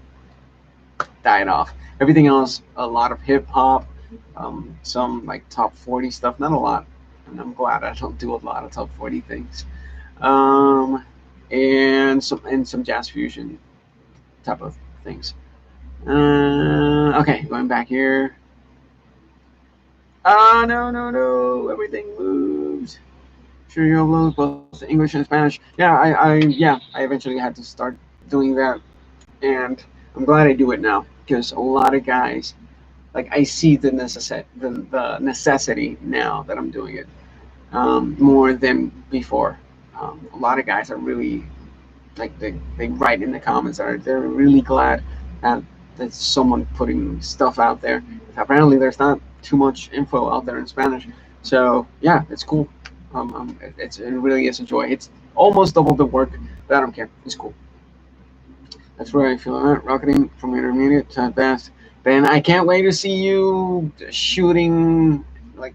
died off. Everything else, a lot of hip hop, some like top 40 stuff, not a lot. And I'm glad I don't do a lot of top 40 things. Um, and some jazz fusion type of things. Okay, going back here. Ah, no, everything moves. Sure, you upload both English and Spanish. Yeah, I eventually had to start doing that, and I'm glad I do it now because a lot of guys, like I see the necessity now that I'm doing it more than before. A lot of guys are really like they write in the comments are they're really glad that there's someone putting stuff out there. Apparently, there's not too much info out there in Spanish, so yeah, it's cool. It really is a joy. It's almost double the work, but I don't care. It's cool. That's where I feel at. Rocketing from intermediate to advanced. Ben, I can't wait to see you shooting, like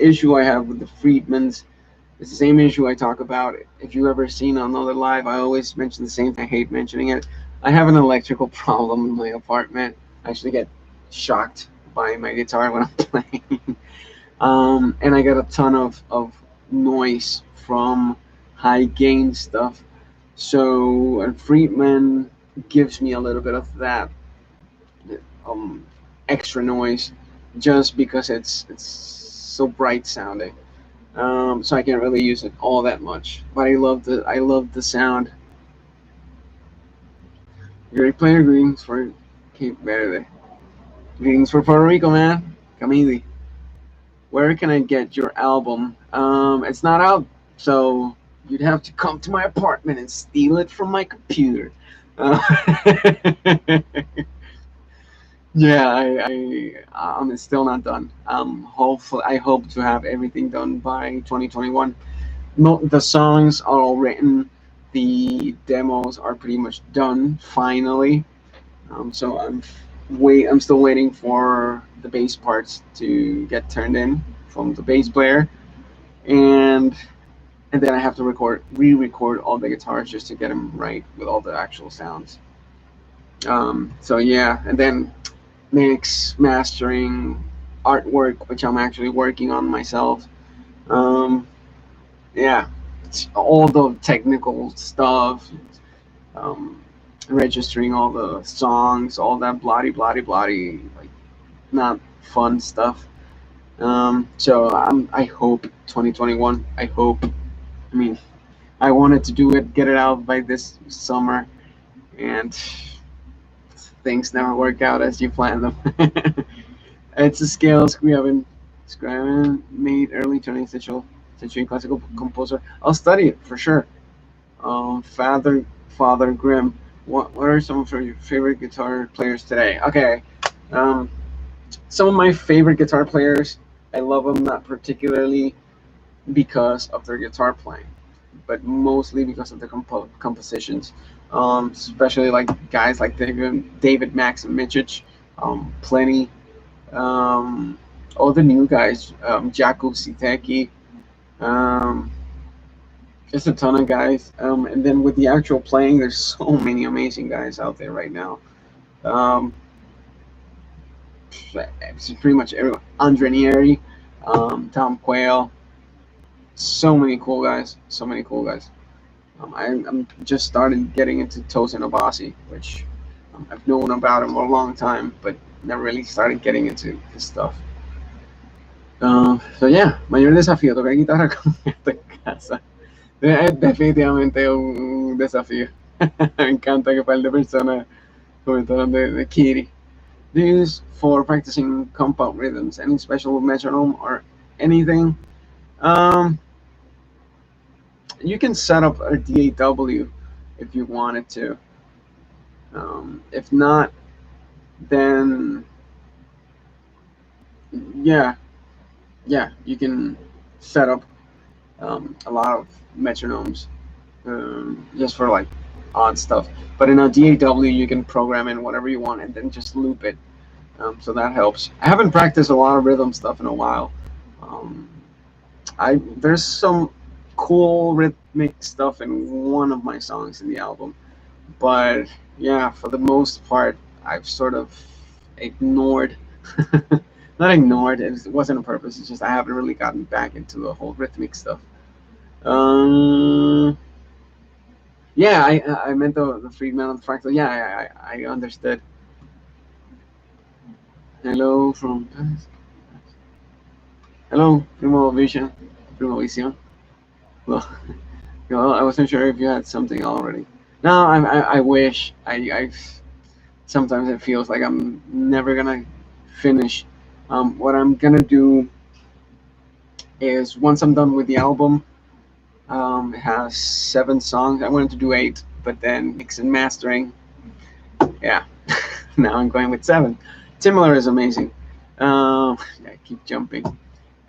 issue I have with the Friedmans. It's the same issue I talk about. If you ever seen Another Live, I always mention the same thing. I hate mentioning it. I have an electrical problem in my apartment. I actually get shocked by my guitar when I'm playing. And I get a ton of noise from high gain stuff. So, and Friedman gives me a little bit of that um, extra noise just because it's so bright sounding. So I can't really use it all that much. But I love the sound. Great player, greetings for Cape Verde. Greetings for Puerto Rico, man. Come easy. Where can I get your album? It's not out, so you'd have to come to my apartment and steal it from my computer. Uh, yeah, I'm still not done. Hopefully, I hope to have everything done by 2021. The songs are all written. The demos are pretty much done finally. So I'm still waiting for the bass parts to get turned in from the bass player, and and then I have to re-record all the guitars just to get them right with all the actual sounds. So yeah, and then mix, mastering, artwork, which I'm actually working on myself. Um, yeah, it's all the technical stuff, um, registering all the songs, all that bloody, bloody, bloody, like not fun stuff. So I hope 2021. I hope. I mean, I wanted to do it, get it out by this summer, and things never work out as you plan them. It's a scale Scriven made early 20th century classical composer. I'll study it for sure. Father Grimm. What are some of your favorite guitar players today? Okay, um, some of my favorite guitar players. I love them not particularly because of their guitar playing, but mostly because of the compositions. Especially like guys like David Max and Michich, Plenty, all the new guys, Jakub Siteki, um, just a ton of guys. And then with the actual playing, there's so many amazing guys out there right now. Um, it's pretty much everyone. Andre Nieri, Tom Quayle, so many cool guys. So many cool guys. I'm just started getting into Tosin Abasi, which I've known about him for a long time, but never really started getting into his stuff. So yeah, mayor desafío, tocar guitarra con esta casa. Es definitivamente un desafío. Me encanta que un par de personas comentaron de Kitty. Do you use for practicing compound rhythms? Any special metronome or anything? Um, you can set up a DAW if you wanted to. If not, then yeah, you can set up a lot of metronomes just for like odd stuff. But in a DAW, you can program in whatever you want and then just loop it. So that helps. I haven't practiced a lot of rhythm stuff in a while. Um, there's some cool rhythmic stuff in one of my songs in the album, but yeah, for the most part, I've sort of ignored. Not ignored. It wasn't on purpose. It's just I haven't really gotten back into the whole rhythmic stuff. Yeah, I meant the Friedman on the fractal. Yeah, I understood. Hello from hello, Primo Vision, Primo Vision. Well, well, I wasn't sure if you had something already. No, I wish. I sometimes it feels like I'm never gonna finish. What I'm gonna do is once I'm done with the album, it has 7 songs. I wanted to do 8, but then mix and mastering. Yeah, now I'm going with 7. Similar is amazing. I keep jumping.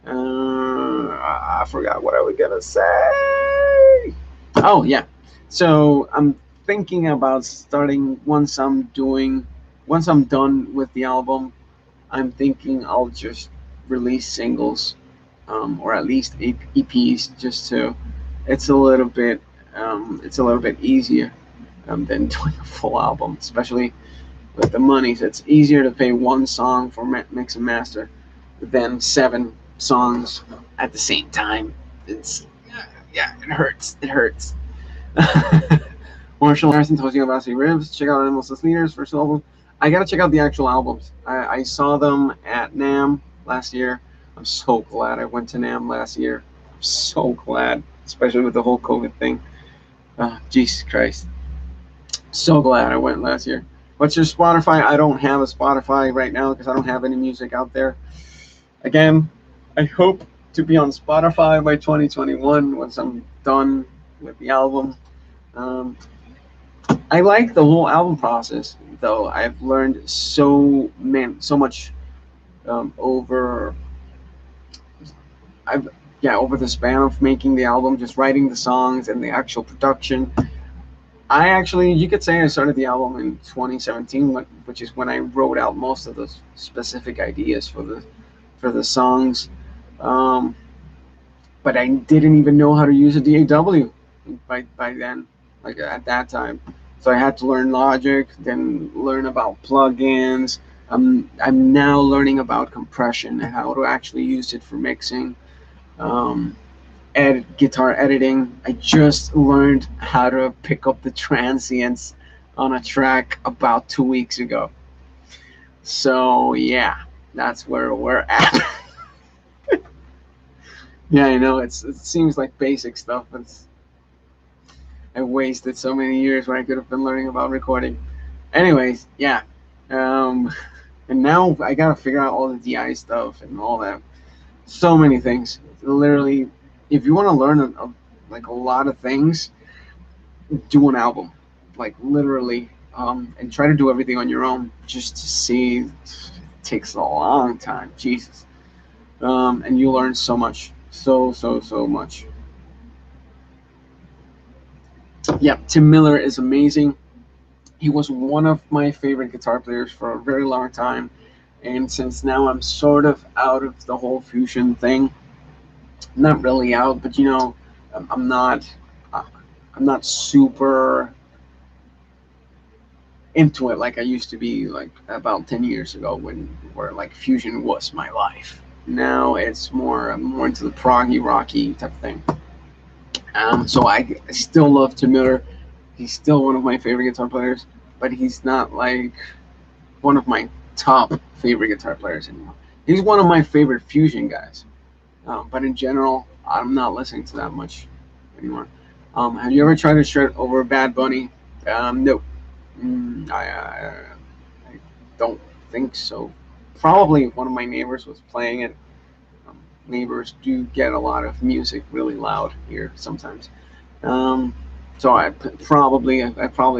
I forgot what I was gonna say. Oh yeah, so I'm thinking about starting once I'm done with the album. I'm thinking I'll just release singles or at least EPs, just to it's a little bit easier than doing a full album, especially with the money. So it's easier to pay one song for mix and master than 7 songs at the same time. It's yeah, it hurts. It hurts. Marshall Harrison told you about Ribs. Check out Animals Leaders first album. I gotta check out the actual albums. I saw them at NAMM last year. I'm so glad I went to NAMM last year. I'm so glad, especially with the whole COVID thing. Jesus Christ. So glad I went last year. What's your Spotify? I don't have a Spotify right now because I don't have any music out there. Again, I hope to be on Spotify by 2021 once I'm done with the album. I like the whole album process, though. I've learned so much over the span of making the album, just writing the songs and the actual production. You could say I started the album in 2017, which is when I wrote out most of the specific ideas for the songs. But I didn't even know how to use a DAW by then, like at that time. So I had to learn Logic, then learn about plugins. I'm now learning about compression and how to actually use it for mixing. Guitar editing. I just learned how to pick up the transients on a track about 2 weeks ago. So yeah, that's where we're at. Yeah, I know it seems like basic stuff, but I wasted so many years where I could have been learning about recording. Anyways, yeah, and now I gotta figure out all the DI stuff and all that. So many things. Literally, if you want to learn a lot of things, do an album, like literally, and try to do everything on your own. Just to see, it takes a long time, Jesus, and you learn so much, so much. Yeah, Tim Miller is amazing. He was one of my favorite guitar players for a very long time, and since now I'm sort of out of the whole fusion thing. Not really out, but I'm not super into it like I used to be, like about 10 years ago, where like fusion was my life. Now it's more into the proggy rocky type thing. So I still love Tim Miller. He's still one of my favorite guitar players, but he's not like one of my top favorite guitar players anymore. He's one of my favorite fusion guys. But in general, I'm not listening to that much anymore. Have you ever tried to shred over Bad Bunny? No. I don't think so. Probably one of my neighbors was playing it. Neighbors do get a lot of music really loud here sometimes. So I've probably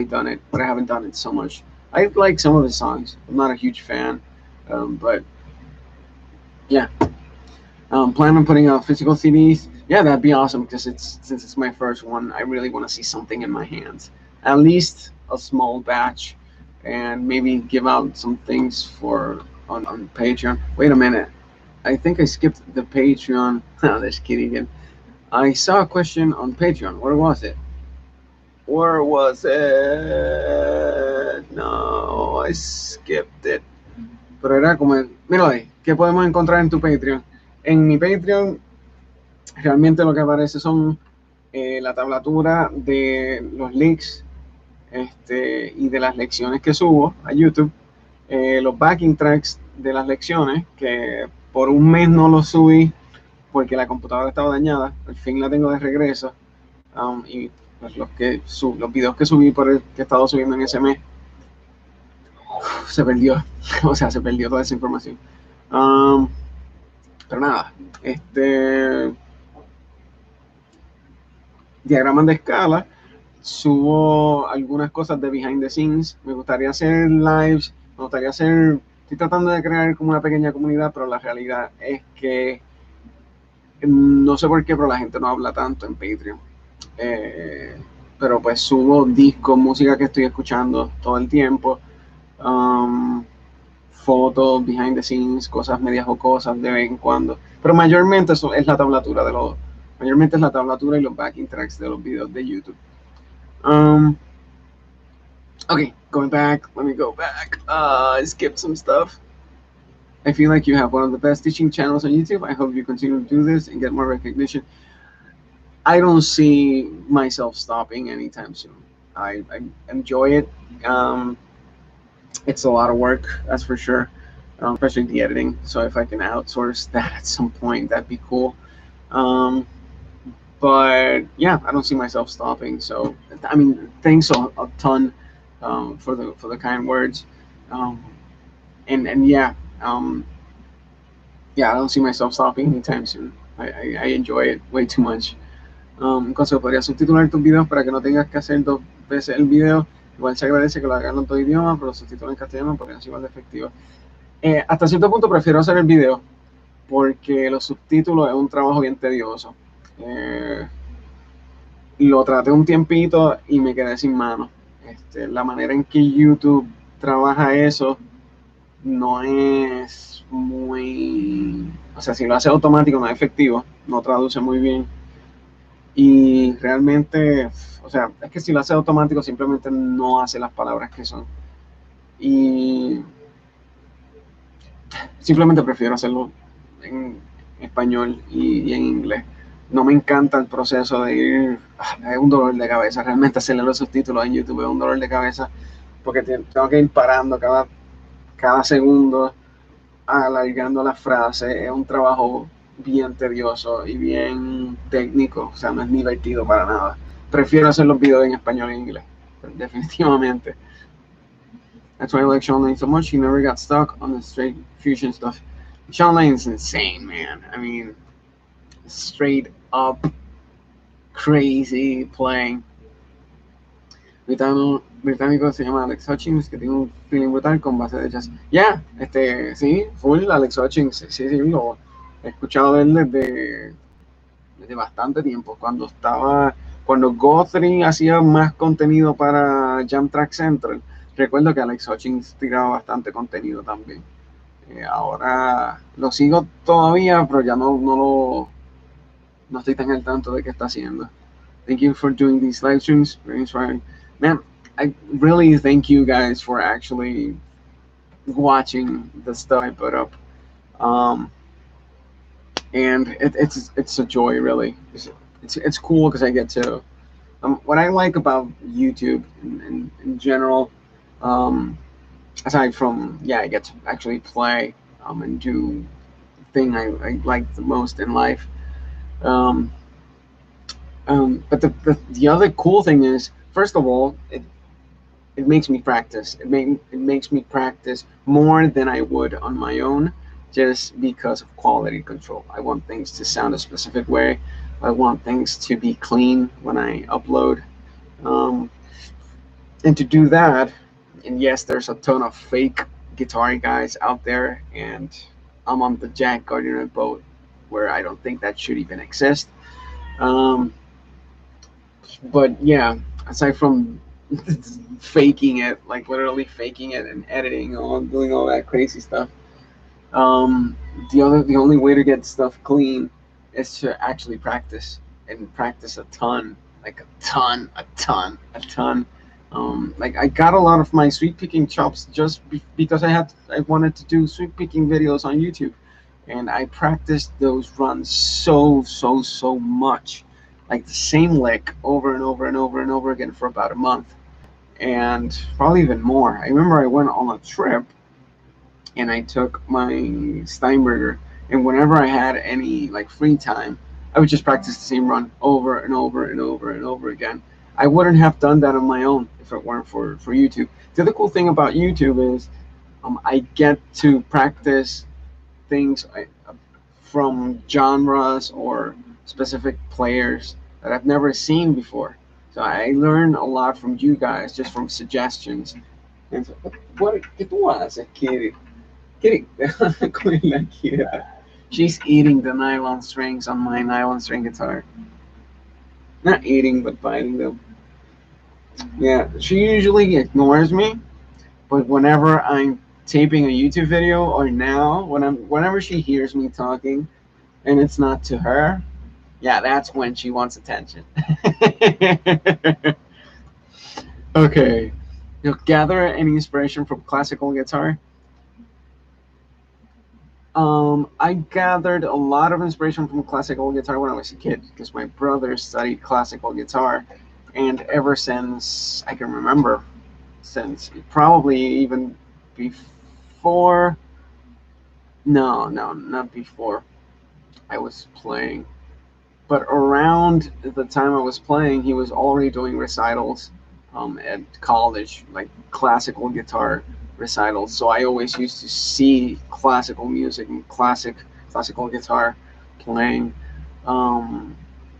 done it, but I haven't done it so much. I like some of the songs. I'm not a huge fan, but yeah. Plan on putting out physical CDs. Yeah, that'd be awesome because since it's my first one, I really want to see something in my hands. At least a small batch, and maybe give out some things on Patreon. Wait a minute. I think I skipped the Patreon. Oh, there's Kitty again. I saw a question on Patreon. Where was it? No, I skipped it. Pero era como, mira ahí, ¿qué podemos encontrar en tu Patreon? En mi Patreon, realmente lo que aparece son la tablatura de los links y de las lecciones que subo a YouTube, los backing tracks de las lecciones, que por un mes no los subí porque la computadora estaba dañada. Al fin la tengo de regreso, y pues los videos que subí que he estado subiendo en ese mes se perdió. O sea, se perdió toda esa información. Pero nada, diagramas de escala, subo algunas cosas de behind the scenes. Me gustaría hacer lives, estoy tratando de crear como una pequeña comunidad, pero la realidad es que no sé por qué, pero la gente no habla tanto en Patreon. Pero pues subo discos, música que estoy escuchando todo el tiempo, fotos, behind the scenes, cosas medias jocosas de vez en cuando. Pero mayormente eso es la tablatura de los, mayormente es la tablatura y los backing tracks de los videos de YouTube. Um, okay, going back, let me go back. I skipped some stuff. I feel like you have one of the best teaching channels on YouTube. I hope you continue to do this and get more recognition. I don't see myself stopping anytime soon. I enjoy it. It's a lot of work, that's for sure, especially the editing. So if I can outsource that at some point, that'd be cool. Um, but yeah, I don't see myself stopping. So I mean, thanks a ton for the kind words, um, and yeah, yeah, I don't see myself stopping anytime soon. I enjoy it way too much. Consejo, podría subtitular tus videos para que no tengas que hacer dos veces el video. Igual se agradece que lo hagan en todo idioma, pero los subtítulos en castellano porque es igual de efectivo. Hasta cierto punto prefiero hacer el video porque los subtítulos es un trabajo bien tedioso. Lo traté un tiempito y me quedé sin mano. La manera en que YouTube trabaja eso no es muy... O sea, si lo hace automático no es efectivo, no traduce muy bien. Y realmente, o sea, es que si lo hace automático simplemente no hace las palabras que son. Y simplemente prefiero hacerlo en español y en inglés. No me encanta el proceso de ir, es un dolor de cabeza, realmente hacerle los subtítulos en YouTube es un dolor de cabeza porque tengo que ir parando cada segundo, alargando las frases, es un trabajo bien tedioso y bien técnico, o sea, no es divertido para nada. Prefiero hacer los videos en español e inglés, definitivamente. That's why I like Sean Lane so much. He never got stuck on the straight fusion stuff. Sean Lane's insane, man. I mean, straight up crazy playing. Británico se llama Alex Hutchins, que tiene un feeling brutal con base de jazz. Ya, sí, full Alex Hutchins, sí, lo he escuchado de él desde bastante tiempo, cuando Guthrie hacía más contenido para Jam Track Central. Recuerdo que Alex Hutchins tiraba bastante contenido también. Ahora lo sigo todavía, pero ya no estoy tan al tanto de qué está haciendo. Thank you for doing these live streams, very inspiring. Man, I really thank you guys for actually watching the stuff I put up. And it's a joy, really. It's cool because I get to. What I like about YouTube in general, aside from I get to actually play and do the thing I like the most in life. But the other cool thing is, first of all, it makes me practice. It makes me practice more than I would on my own, just because of quality control. I want things to sound a specific way. I want things to be clean when I upload. And to do that, and yes, there's a ton of fake guitar guys out there, and I'm on the Jack Gardner boat where I don't think that should even exist. But yeah, aside from faking it, like literally faking it and editing or doing all that crazy stuff, the only way to get stuff clean is to actually practice and practice a ton, like a ton. Like I got a lot of my sweep picking chops just because I wanted to do sweep picking videos on YouTube, and I practiced those runs so much, like the same lick over and over again for about a month, and probably even more. I remember I went on a trip and I took my Steinberger, and whenever I had any like free time, I would just practice the same run over and over again. I wouldn't have done that on my own if it weren't for YouTube. The other cool thing about YouTube is I get to practice things from genres or specific players that I've never seen before. So I learn a lot from you guys just from suggestions. And so, ¿qué tú haces, Kitty? Kitty, she's eating the nylon strings on my nylon string guitar. Not eating, but biting them. Yeah, she usually ignores me, but whenever I'm taping a YouTube video or now, whenever she hears me talking, and it's not to her, yeah, that's when she wants attention. Okay. You gather any inspiration from classical guitar? I gathered a lot of inspiration from classical guitar when I was a kid because my brother studied classical guitar, and ever since I can remember, since probably even before, no, no, not before I was playing, but around the time I was playing, he was already doing recitals at college, like classical guitar recitals. So I always used to see classical music and classical guitar playing um,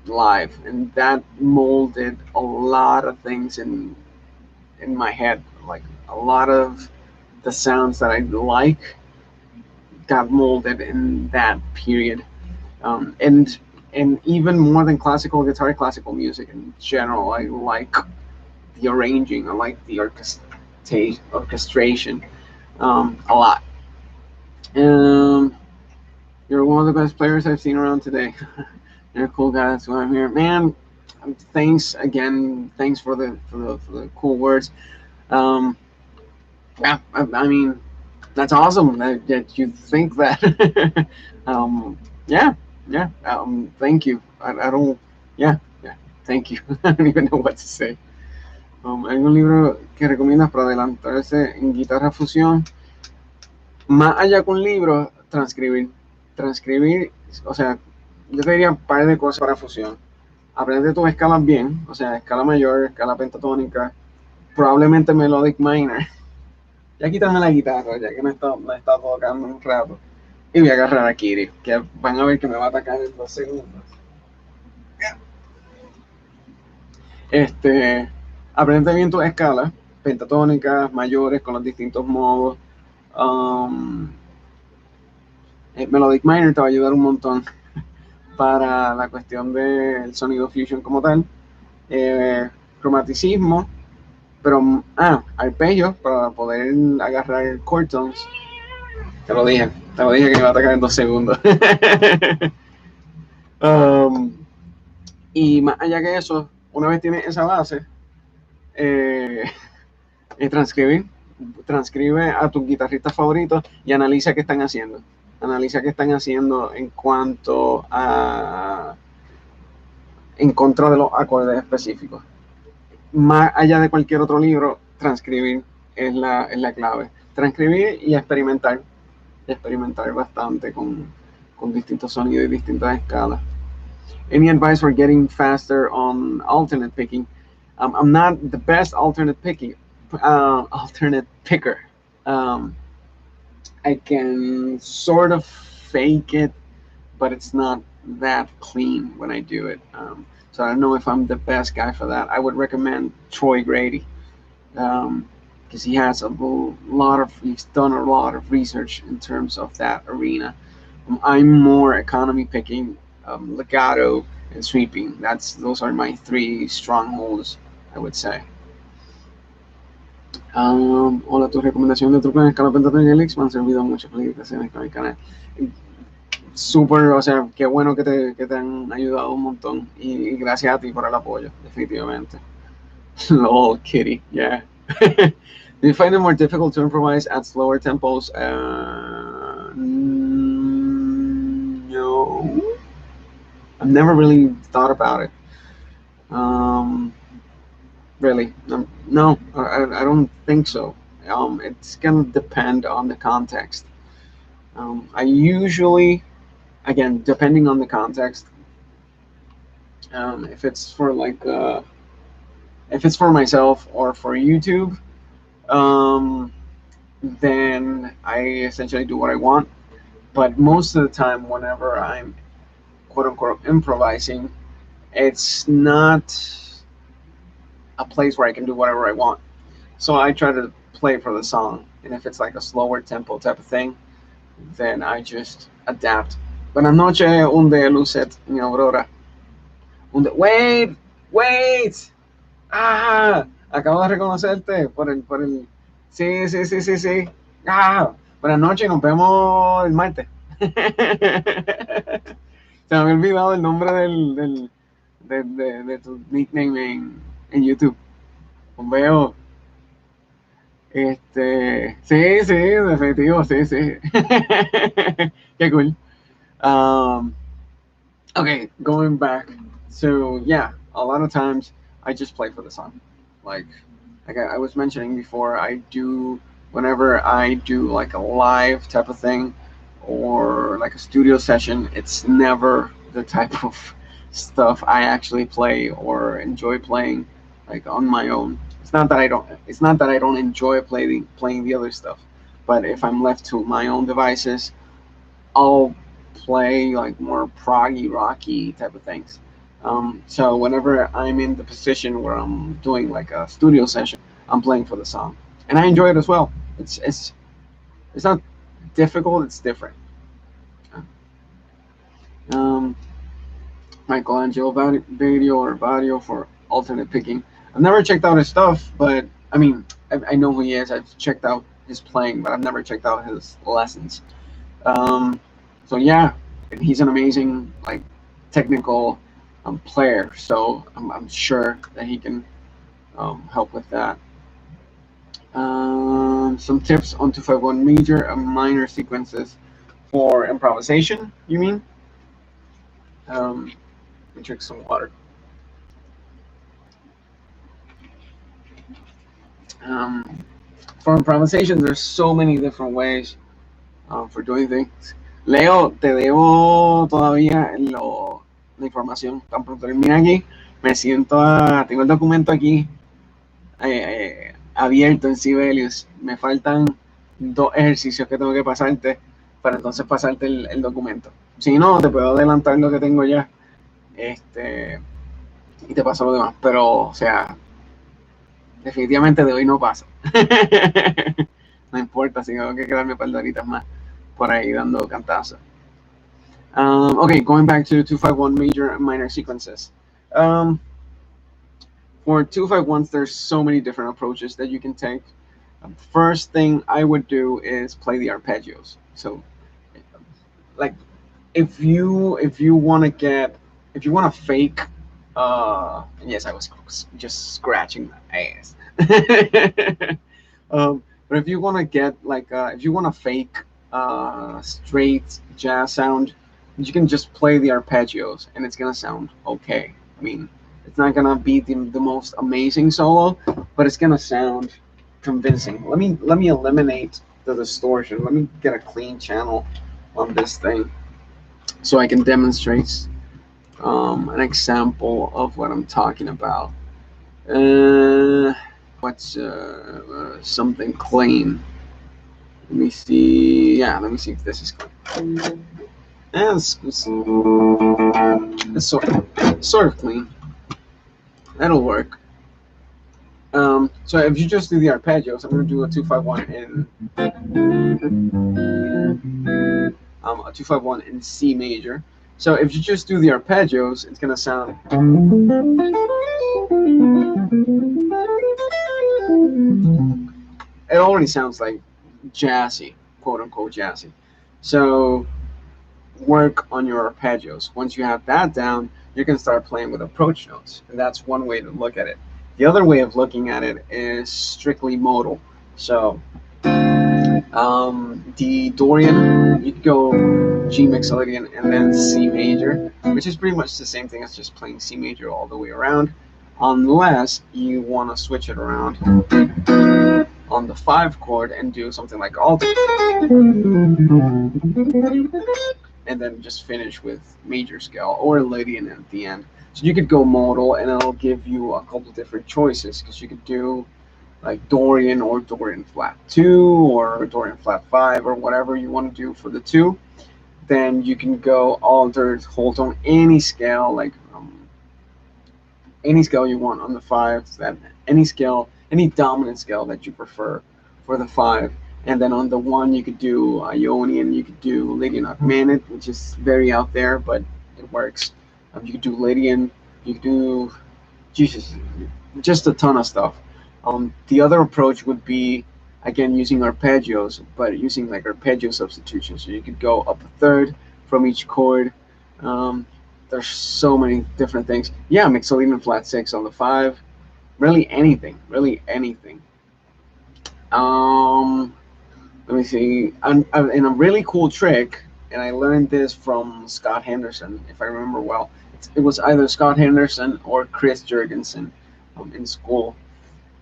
live, and that molded a lot of things in my head. Like a lot of the sounds that I like got molded in that period, um, and and even more than classical guitar, classical music in general. I like the arranging. I like the orchestration a lot. Um, you're one of the best players I've seen around today. You're a cool guy. That's why I'm here, man. Thanks again. Thanks for the cool words. Um, yeah, I mean, that's awesome that you think that. Yeah, yeah. Thank you. I don't. Yeah, yeah. Thank you. I don't even know what to say. Hay un libro que recomiendas para adelantarse en guitarra fusión. Más allá que un libro, transcribir. Transcribir, o sea, yo te diría un par de cosas para fusión. Aprende tus escalas bien, o sea, escala mayor, escala pentatónica, probablemente melodic minor. Ya quítame la guitarra, ya que me está tocando un rato. Y voy a agarrar a Kiri, que van a ver que me va a atacar en 2 segundos. Este, aprende bien tus escalas, pentatónicas, mayores, con los distintos modos. Um, Melodic Minor te va a ayudar un montón para la cuestión del sonido fusion como tal. Cromaticismo, pero arpegios para poder agarrar chord tones. Te lo dije que me iba a atacar en 2 segundos. um, y más allá que eso, una vez tienes esa base, eh, transcribir, transcribe a tus guitarristas favoritos y analiza qué están haciendo. Analiza qué están haciendo en cuanto a en contra de los acordes específicos. Más allá de cualquier otro libro, transcribir es la clave. Transcribir y experimentar bastante con distintos sonidos y distintas escalas. Any advice for getting faster on alternate picking? I'm not the best alternate picker. Um, I can sort of fake it, but it's not that clean when I do it. So I don't know if I'm the best guy for that. I would recommend Troy Grady because he has he's done a lot of research in terms of that arena. I'm more economy picking, legato, and sweeping. Those are my 3 strongholds, I would say. Hola, tu recomendación de trucos en escala pentatónica y Elix me han servido mucho. Felicitaciones con el canal. Súper, o sea, qué bueno que te han ayudado un montón. Y gracias a ti por el apoyo, definitivamente. Lol, kitty, yeah. Do you find it more difficult to improvise at slower tempos? No. I've never really thought about it. Really, no, I don't think so. It's gonna depend on the context. I usually, again, depending on the context, if it's for if it's for myself or for YouTube, um, then I essentially do what I want. But most of the time, whenever I'm quote unquote improvising, it's not a place where I can do whatever I want. So I try to play for the song, and if it's like a slower tempo type of thing, then I just adapt. Buenas noches, unde lucet mi aurora. Wait, wait. Acabo de reconocerte por el. Sí, sí, sí, sí, sí. Buenas noches, nos vemos el martes. Se me había olvidado el nombre de tu nickname en YouTube. Veo. Sí, sí, definitivo, sí, sí. Qué cool. Um, okay, going back. So yeah, a lot of times I just play for the song. Like, like I was mentioning before, I do whenever I do like a live type of thing or like a studio session. It's never the type of stuff I actually play or enjoy playing like on my own. It's not that I don't. It's not that I don't enjoy playing the other stuff, but if I'm left to my own devices, I'll play like more proggy, rocky type of things. So whenever I'm in the position where I'm doing like a studio session, I'm playing for the song, and I enjoy it as well. It's not difficult. It's different. Um, Michelangelo video or Vadio for alternate picking. I've never checked out his stuff, but I mean, I know who he is. I've checked out his playing, but I've never checked out his lessons. Um, so yeah, he's an amazing like technical player. So I'm sure that he can help with that. Some tips on 251 major and minor sequences for improvisation. You mean? Let me drink some water. Um, for improvisation, there's so many different ways for doing things. Leo, te debo todavía la información. Tan pronto termine aquí, me siento tengo el documento aquí abierto en Sibelius. Me faltan dos ejercicios que tengo que pasarte para entonces pasarte el documento. Si no, te puedo adelantar lo que tengo ya y te paso lo demás. Pero, o sea, definitivamente de hoy no pasa. No importa si tengo que quedarme un par de horitas más por ahí dando cantazos. Okay, going back to 251 major and minor sequences. For 251s, there's so many different approaches that you can take. First thing I would do is play the arpeggios. So, like, if you want to get if you want to fake, yes, I was just scratching my ass. But if you want to get like if you want to fake straight jazz sound, you can just play the arpeggios and it's gonna sound okay. I mean, it's not gonna be the most amazing solo, but it's gonna sound convincing. Let me eliminate the distortion. Let me get a clean channel on this thing so I can demonstrate an example of what I'm talking about. What's something clean? Let me see. Yeah, let me see if this is clean. Yeah, it's sort of clean. That'll work. So if you just do the arpeggios, I'm going to do a 251 a 251 in C major. So if you just do the arpeggios, it's going to sound. It already sounds like jazzy, quote unquote jazzy. So work on your arpeggios. Once you have that down, you can start playing with approach notes, and that's one way to look at it. The other way of looking at it is strictly modal. So the Dorian, you could go G mixolydian and then C major, which is pretty much the same thing as just playing C major all the way around, unless you want to switch it around on the 5 chord and do something like alt, and then just finish with major scale or Lydian at the end. So you could go modal and it'll give you a couple different choices, because you could do like Dorian or Dorian flat 2 or Dorian flat 5 or whatever you want to do for the 2. Then you can go altered whole tone, any scale, like any scale you want on the 5, that any scale, any dominant scale that you prefer for the 5. And then on the 1, you could do Ionian, you could do Lydian Augmented, which is very out there, but it works. You could do Lydian, you could do, Jesus, just a ton of stuff. The other approach would be, again, using arpeggios, but using like arpeggio substitution. So you could go up a third from each chord, Um, there's so many different things. Yeah, Mixolydian flat 6 on the 5. Really anything. Really anything. Um, Let me see. In a really cool trick, and I learned this from Scott Henderson, if I remember well. It was either Scott Henderson or Chris Jurgensen in school.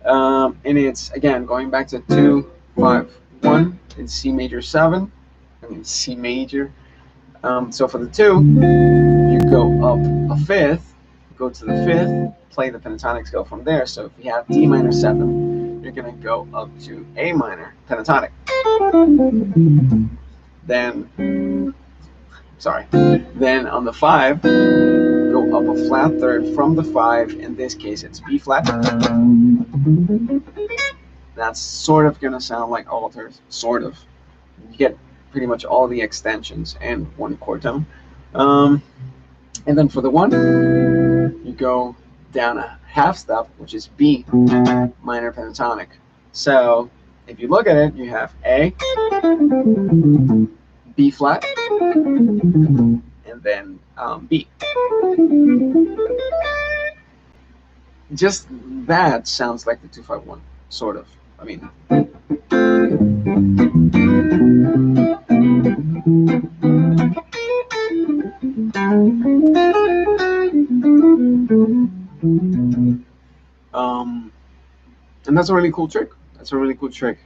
And it's, again, going back to 2, 5, 1 in C major 7. I mean, C major. So for the 2, you go up a fifth, go to the 5th, play the pentatonic scale from there. So if you have D minor 7, you're going to go up to A minor pentatonic. Then, sorry, then on the 5, go up a flat third from the 5. In this case, it's B flat. That's sort of going to sound like alters, sort of. You get pretty much all the extensions and one chord tone. And then for the 1, you go down a half step, which is B minor pentatonic. So if you look at it, you have A, B flat, and then B. Just that sounds like the 2-5-1, sort of. I mean, and that's a really cool trick. That's a really cool trick.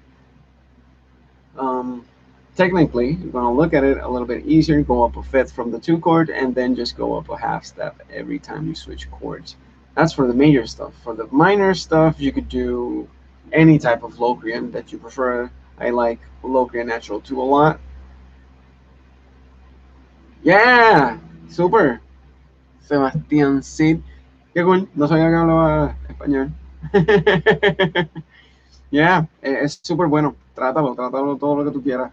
Technically, you're going to look at it a little bit easier, go up a fifth from the 2 chord, and then just go up a half step every time you switch chords. That's for the major stuff. For the minor stuff, you could do any type of Locrian that you prefer. I like Locrian Natural 2 a lot. Yeah, super. Sebastián Cid. Qué cool, no sabía que hablaba español. Yeah, es súper bueno. Trátalo todo lo que tú quieras.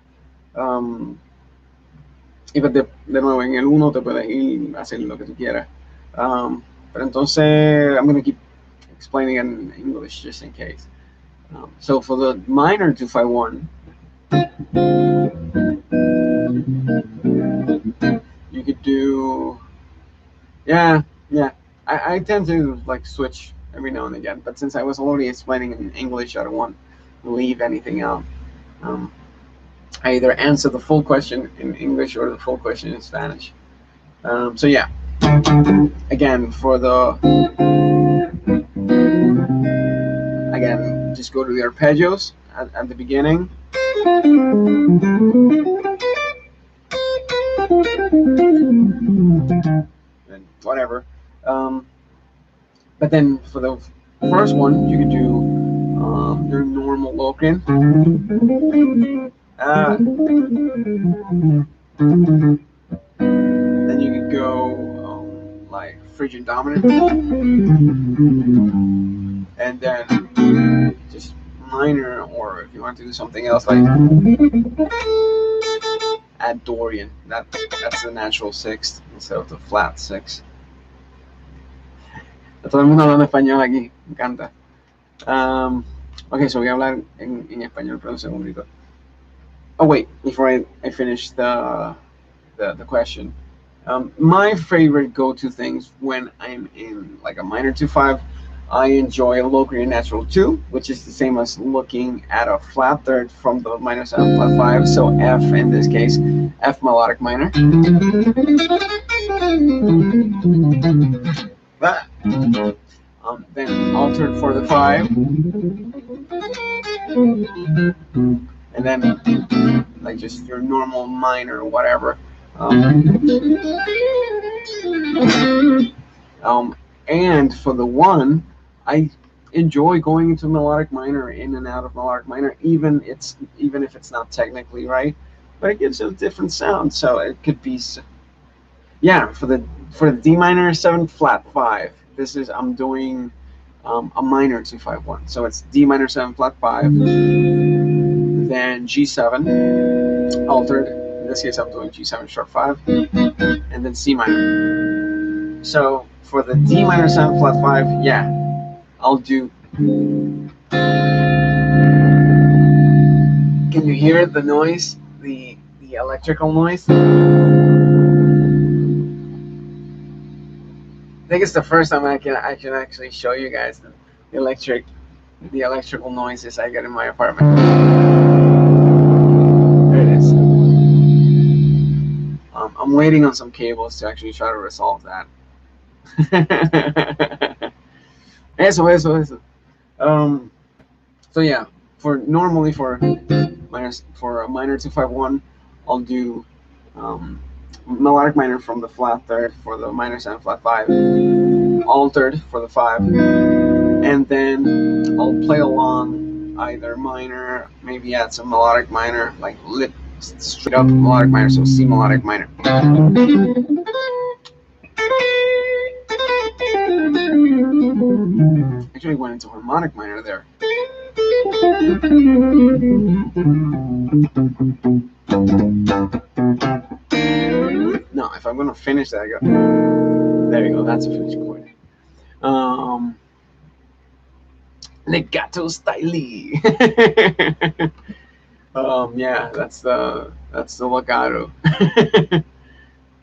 Y pues de nuevo, en el 1 te puedes ir a hacer lo que tú quieras. Pero entonces, I'm going to keep explaining in English just in case. So for the minor 2-5-1, you could do, yeah. I tend to like switch every now and again, but since I was already explaining in English, I don't want to leave anything out. I either answer the full question in English or the full question in Spanish. So yeah, again, just go to the arpeggios at the beginning. And whatever. But then for the first one, you could do your normal Locrian. Then you could go like Phrygian dominant, and then just minor, or if you want to do something else, like add Dorian. That's the natural 6th instead of the flat 6. Todo el mundo hablando español aquí, me encanta. Okay, so voy a hablar en español por un segundito. Oh wait, before I finish the question, my favorite go-to things when I'm in like a minor 2-5, I enjoy Locrian Natural 2, which is the same as looking at a flat third from the minor 7 flat 5, so F in this case, F melodic minor. Then altered for the 5, and then like just your normal minor or whatever. And for the 1, I enjoy going into melodic minor, in and out of melodic minor, even if it's not technically right, but it gives a different sound. So it could be, yeah, for the D minor 7 flat 5. This is, I'm doing a minor 2-5-1. So it's D minor 7 flat 5, then G7 altered. In this case, I'm doing G7 sharp 5, and then C minor. So for the D minor 7 flat 5, yeah, I'll do. Can you hear the noise? The electrical noise? think it's the first time I can actually show you guys the electrical noises I get in my apartment. There it is. I'm waiting on some cables to actually try to resolve that. Eso. So yeah, normally for a minor 251, I'll do melodic minor from the flat third for the minor 7 flat 5, altered for the 5, and then I'll play along either minor, maybe add some melodic minor, like straight up melodic minor, so C melodic minor. Actually went into harmonic minor there. No, if I'm gonna finish that, I go. There you go. That's a finished chord. Legato style. Yeah, that's the legato.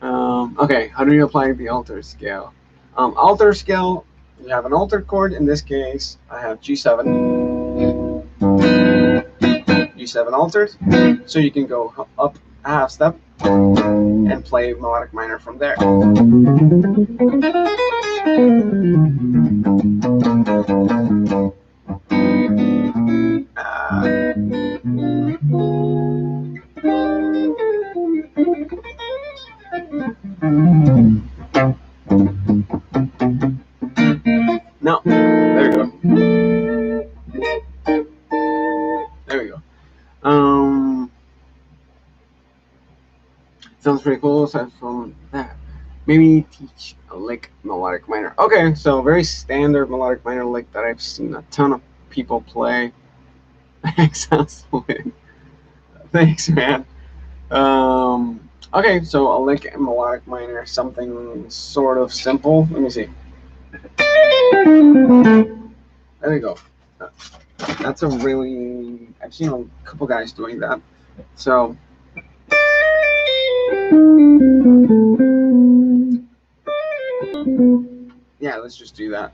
Okay, how do you apply the alter scale? Alter scale, you have an altered chord. In this case, I have G7. G7 altered. So you can go up a half step and play melodic minor from there. No, there we go. There we go. Sounds pretty cool. Aside from that, maybe teach a lick melodic minor. Okay, so very standard melodic minor lick that I've seen a ton of people play. Sounds weird. Thanks, man. Okay, so a lick and melodic minor, something sort of simple. Let me see. There we go. That's a really, I've seen a couple guys doing that. So yeah, let's just do that.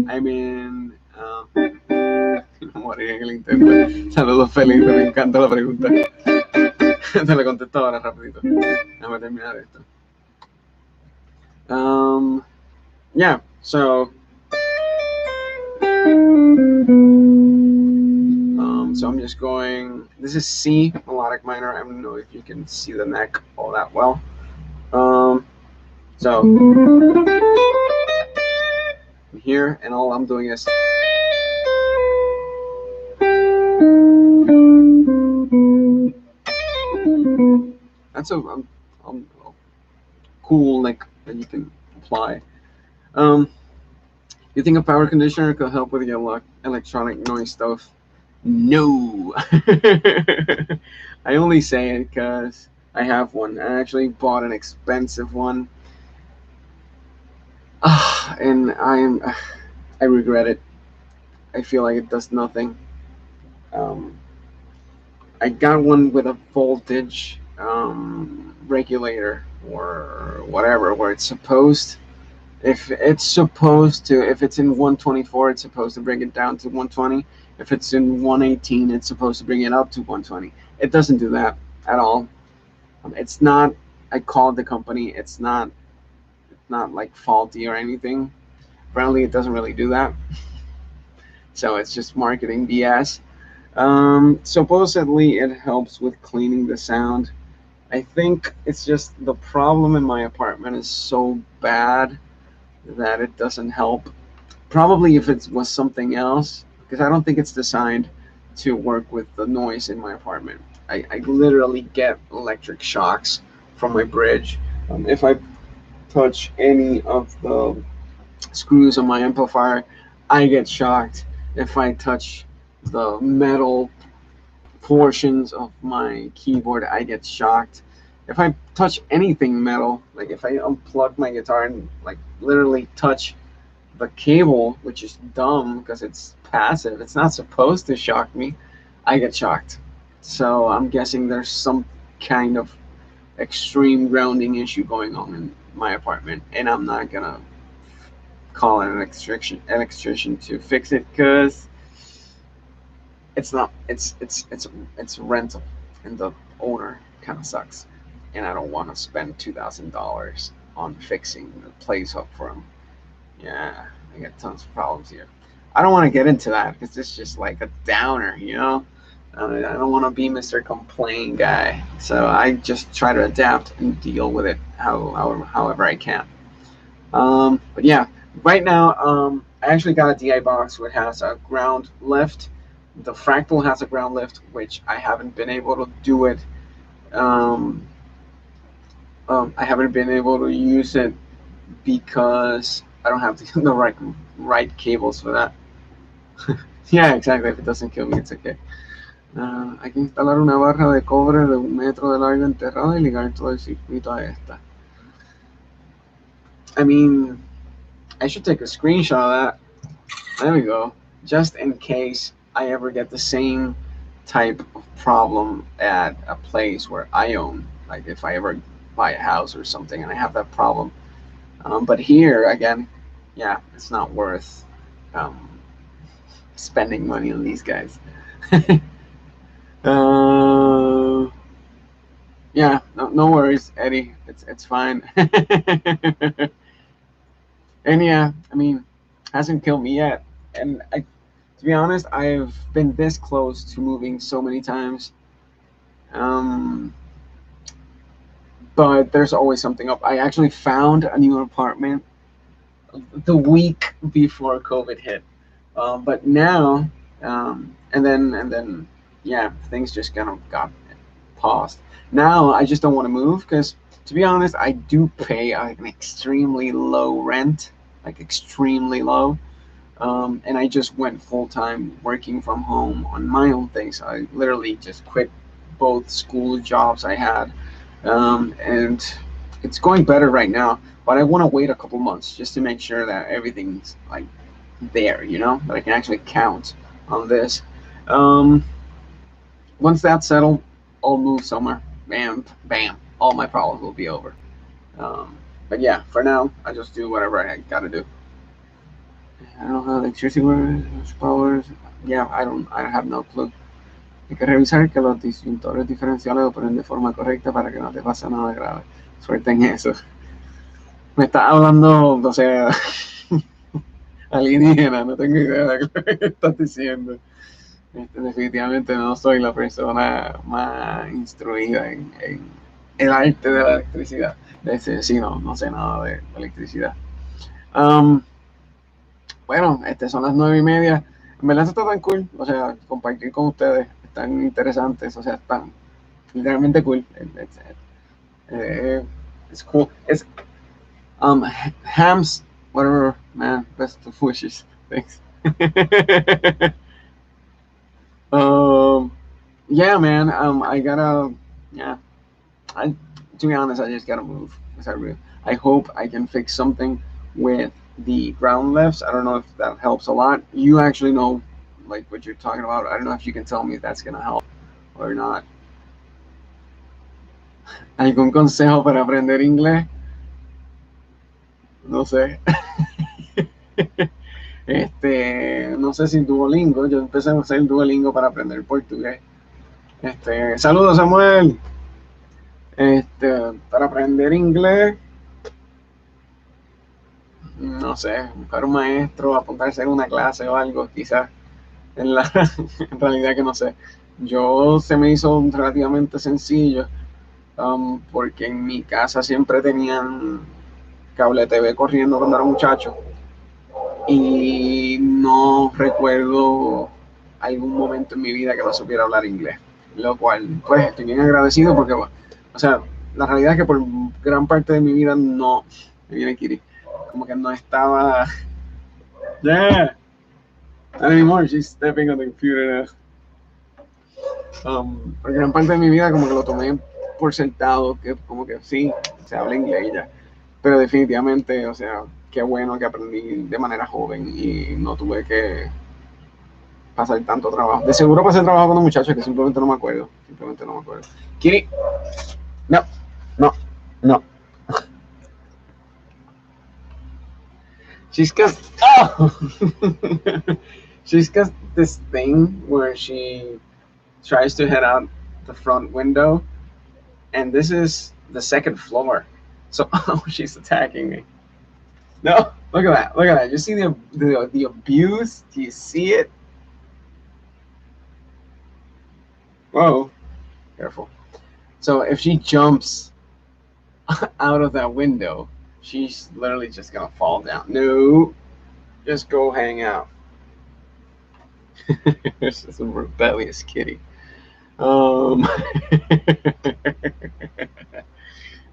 I mean, saludos Felipe, me encanta la pregunta. Te la contesto ahora rapidito. Déjame terminar esto. Yeah, so I'm just going, this is C melodic minor. I don't know if you can see the neck all that well. So I'm here, and all I'm doing is that's a cool lick that you can apply. You think a power conditioner could help with your electronic noise stuff? No. I only say it because I have one. I actually bought an expensive one, and I regret it. I feel like it does nothing. I got one with a voltage regulator or whatever, where it's supposed, if it's in 124, it's supposed to bring it down to 120. If it's in 118, it's supposed to bring it up to 120. It doesn't do that at all. It's not, I called the company, it's not like faulty or anything. Apparently it doesn't really do that. So it's just marketing BS. Supposedly it helps with cleaning the sound. I think it's just the problem in my apartment is so bad that it doesn't help. Probably if it was something else, because I don't think it's designed to work with the noise in my apartment. I literally get electric shocks from my bridge. If I touch any of the screws on my amplifier, I get shocked. If I touch the metal portions of my keyboard, I get shocked. If I touch anything metal, like if I unplug my guitar and like literally touch the cable, which is dumb because it's passive, it's not supposed to shock me, I get shocked. So I'm guessing there's some kind of extreme grounding issue going on in my apartment, and I'm not gonna call an electrician to fix it because it's not it's rental, and the owner kind of sucks, and I don't want to spend $2,000 on fixing the place up for him. Yeah, I got tons of problems here. I don't want to get into that because it's just like a downer, you know. I don't want to be Mr. Complain guy, so I just try to adapt and deal with it however I can. But yeah, right now, I actually got a DI box which has a ground lift. The Fractal has a ground lift, which I haven't been able to do it. Um, I haven't been able to use it because I don't have the right cables for that. Yeah, exactly. If it doesn't kill me, it's okay. Hay que instalar una barra de cobre de 1 metro de largo enterrada y ligar todo el circuito a esta. I mean, I should take a screenshot of that. There we go. Just in case I ever get the same type of problem at a place where I own. Like if I ever buy a house or something and I have that problem. But here, again, yeah, it's not worth spending money on these guys. Yeah, no worries, Eddie. It's fine. And yeah, I mean, hasn't killed me yet. And to be honest, I've been this close to moving so many times. But there's always something up. I actually found a new apartment the week before COVID hit. But now, and then, yeah, things just kind of got paused. Now I just don't want to move because, to be honest, I do pay like an extremely low rent, like extremely low. And I just went full time working from home on my own things. I literally just quit both school jobs I had, and it's going better right now. But I want to wait a couple months just to make sure that everything's like there, you know, that I can actually count on this. Um, Once that's settled, I'll move somewhere. Bam, bam, all my problems will be over. But yeah, for now, I just do whatever I gotta do. I don't know how electricity works, powers. Yeah, I have no clue. Hay que revisar que los disyuntores diferenciales operen de forma correcta para que no te pase nada grave. Suerte en eso. Me está hablando, o sea, alienígena, no tengo idea de lo que estás diciendo. Definitivamente no soy la persona más instruida en el arte de la electricidad. Sí, no sé nada de electricidad. Bueno, son las 9:30. En verdad está tan cool, o sea, compartir con ustedes, están interesantes, o sea, están literalmente cool. It's cool. It's hams, whatever, man. Best of wishes. Thanks. Yeah, man. I gotta. Yeah. To be honest, I just gotta move. I hope I can fix something with the ground lifts. I don't know if that helps a lot. You actually know, like, what you're talking about. I don't know if you can tell me if that's gonna help or not. ¿Algún consejo para aprender inglés? No sé. No sé si Duolingo. Yo empecé a usar el Duolingo para aprender portugués. Saludos, Samuel. Para aprender inglés, no sé, buscar un maestro, apuntarse en una clase o algo, quizás. En realidad que no sé. Se me hizo relativamente sencillo, porque en mi casa siempre tenían cable TV corriendo cuando era muchacho y no recuerdo algún momento en mi vida que no supiera hablar inglés, lo cual pues estoy bien agradecido porque, o sea, la realidad es que por gran parte de mi vida no, me viene Kiri, como que no estaba, yeah, not anymore, she's stepping on the computer now. Por gran parte de mi vida como que lo tomé por sentado, que como que sí, se habla inglés ya, pero definitivamente, o sea, qué bueno que aprendí de manera joven y no tuve que pasar tanto trabajo. De seguro pasé trabajo con un muchacho que simplemente no me acuerdo. Kiri, no. No, no. She's got oh, she's got this thing where she tries to head out the front window, and this is the second floor. So oh, she's attacking me. No, look at that! Look at that! You see the abuse? Do you see it? Whoa, careful. So if she jumps out of that window, she's literally just gonna fall down. No, just go hang out. This is a rebellious kitty. Um,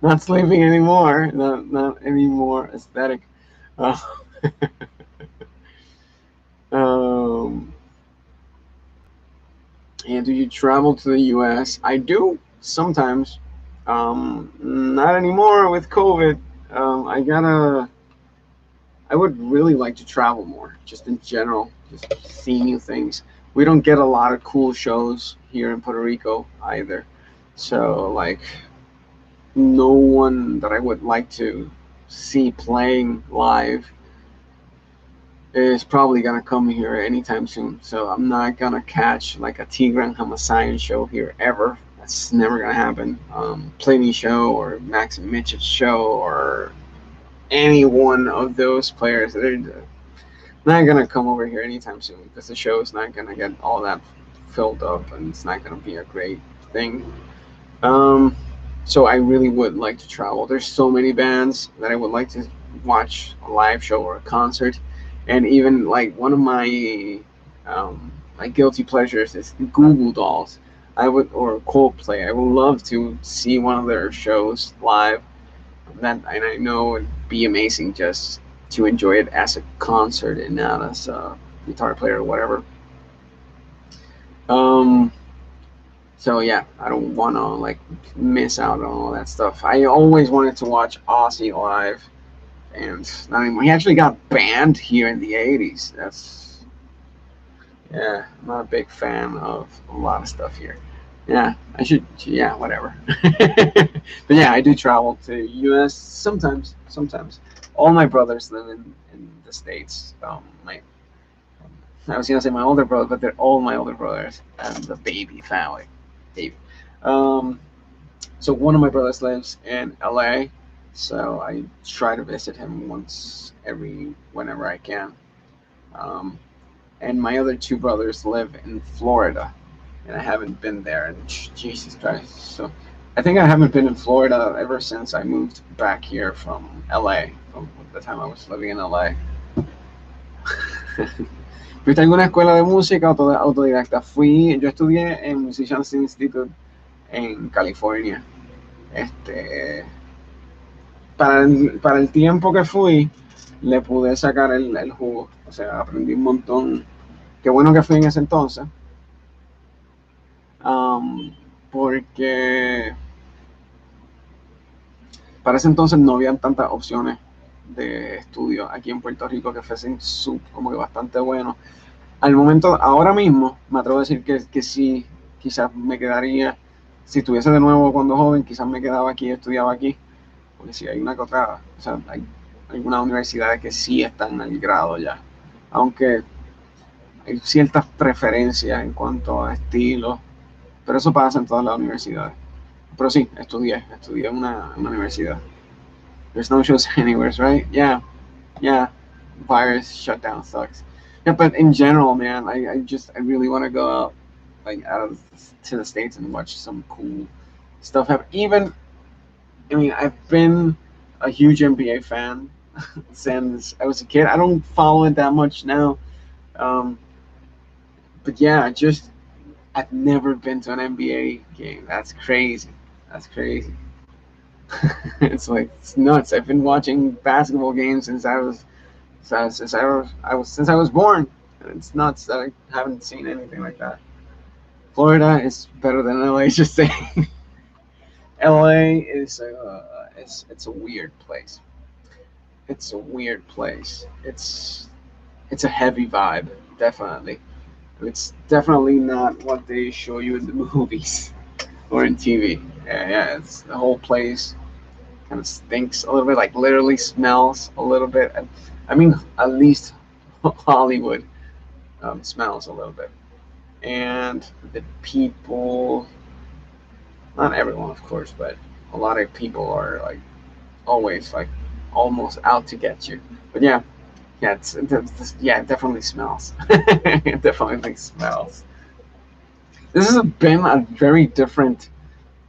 not sleeping anymore. Not any more aesthetic. Uh, um, and do you travel to the U.S.? I do sometimes. Not anymore with COVID. I gotta. I would really like to travel more, just in general, just see new things. We don't get a lot of cool shows here in Puerto Rico either. So, like, no one that I would like to see playing live is probably gonna come here anytime soon. So I'm not gonna catch like a Tigran Hamasayan show here ever. That's never gonna happen. Pliny show or Max and Mitch's show or any one of those players. They're not gonna come over here anytime soon because the show is not gonna get all that filled up and it's not gonna be a great thing. Um, so I really would like to travel. There's so many bands that I would like to watch a live show or a concert, and even like one of my guilty pleasures is Google Dolls. I would or Coldplay. I would love to see one of their shows live. That and I know it'd be amazing just to enjoy it as a concert and not as a guitar player or whatever. Um, So yeah, I don't want to like miss out on all that stuff. I always wanted to watch Ozzy live, and not anymore. He actually got banned here in the '80s. That's yeah, I'm not a big fan of a lot of stuff here. Yeah, I should. Yeah, whatever. But yeah, I do travel to U.S. sometimes. Sometimes. All my brothers live in the states. My I was gonna say my older brother, but they're all my older brothers and the baby family. Baby. Um, so one of my brothers lives in LA, so I try to visit him once every whenever I can. Um, and my other two brothers live in Florida, and I haven't been there. And Jesus Christ, so I think I haven't been in Florida ever since I moved back here from LA. From the time I was living in LA. ¿Fuiste a alguna escuela de música autodidacta? Yo estudié en Musicians Institute en California. Este, para el tiempo que fui, le pude sacar el jugo. O sea, aprendí un montón. Qué bueno que fui en ese entonces. um, Porque para ese entonces no habían tantas opciones de estudio aquí en Puerto Rico que fuesen como que bastante buenos. Al momento, ahora mismo, me atrevo a decir que sí, quizás me quedaría, si estuviese de nuevo cuando joven, quizás me quedaba aquí y estudiaba aquí, porque si hay una que otra, o sea, hay algunas universidades que sí están al grado ya, aunque hay ciertas preferencias en cuanto a estilo, pero eso pasa en todas las universidades. Pero sí, estudié en una universidad. There's no shows anywhere, right? Yeah, yeah. Virus shutdown sucks. Yeah, but in general, man, I really want to go out, like out of to the states and watch some cool stuff happen. Even, I mean, I've been a huge NBA fan since I was a kid. I don't follow it that much now, um, but yeah, just I've never been to an NBA game. That's crazy. That's crazy. It's like it's nuts. I've been watching basketball games since I was born. And it's nuts that I haven't seen anything like that. Florida is better than LA. Just saying, LA is it's a weird place. It's a weird place. It's a heavy vibe, definitely. It's definitely not what they show you in the movies or in TV. Yeah, it's the whole place kind of stinks a little bit, like literally smells a little bit. I mean, at least Hollywood smells a little bit. And the people, not everyone, of course, but a lot of people are like always like almost out to get you. But yeah, yeah, yeah, it definitely smells. It definitely smells. This has been a very different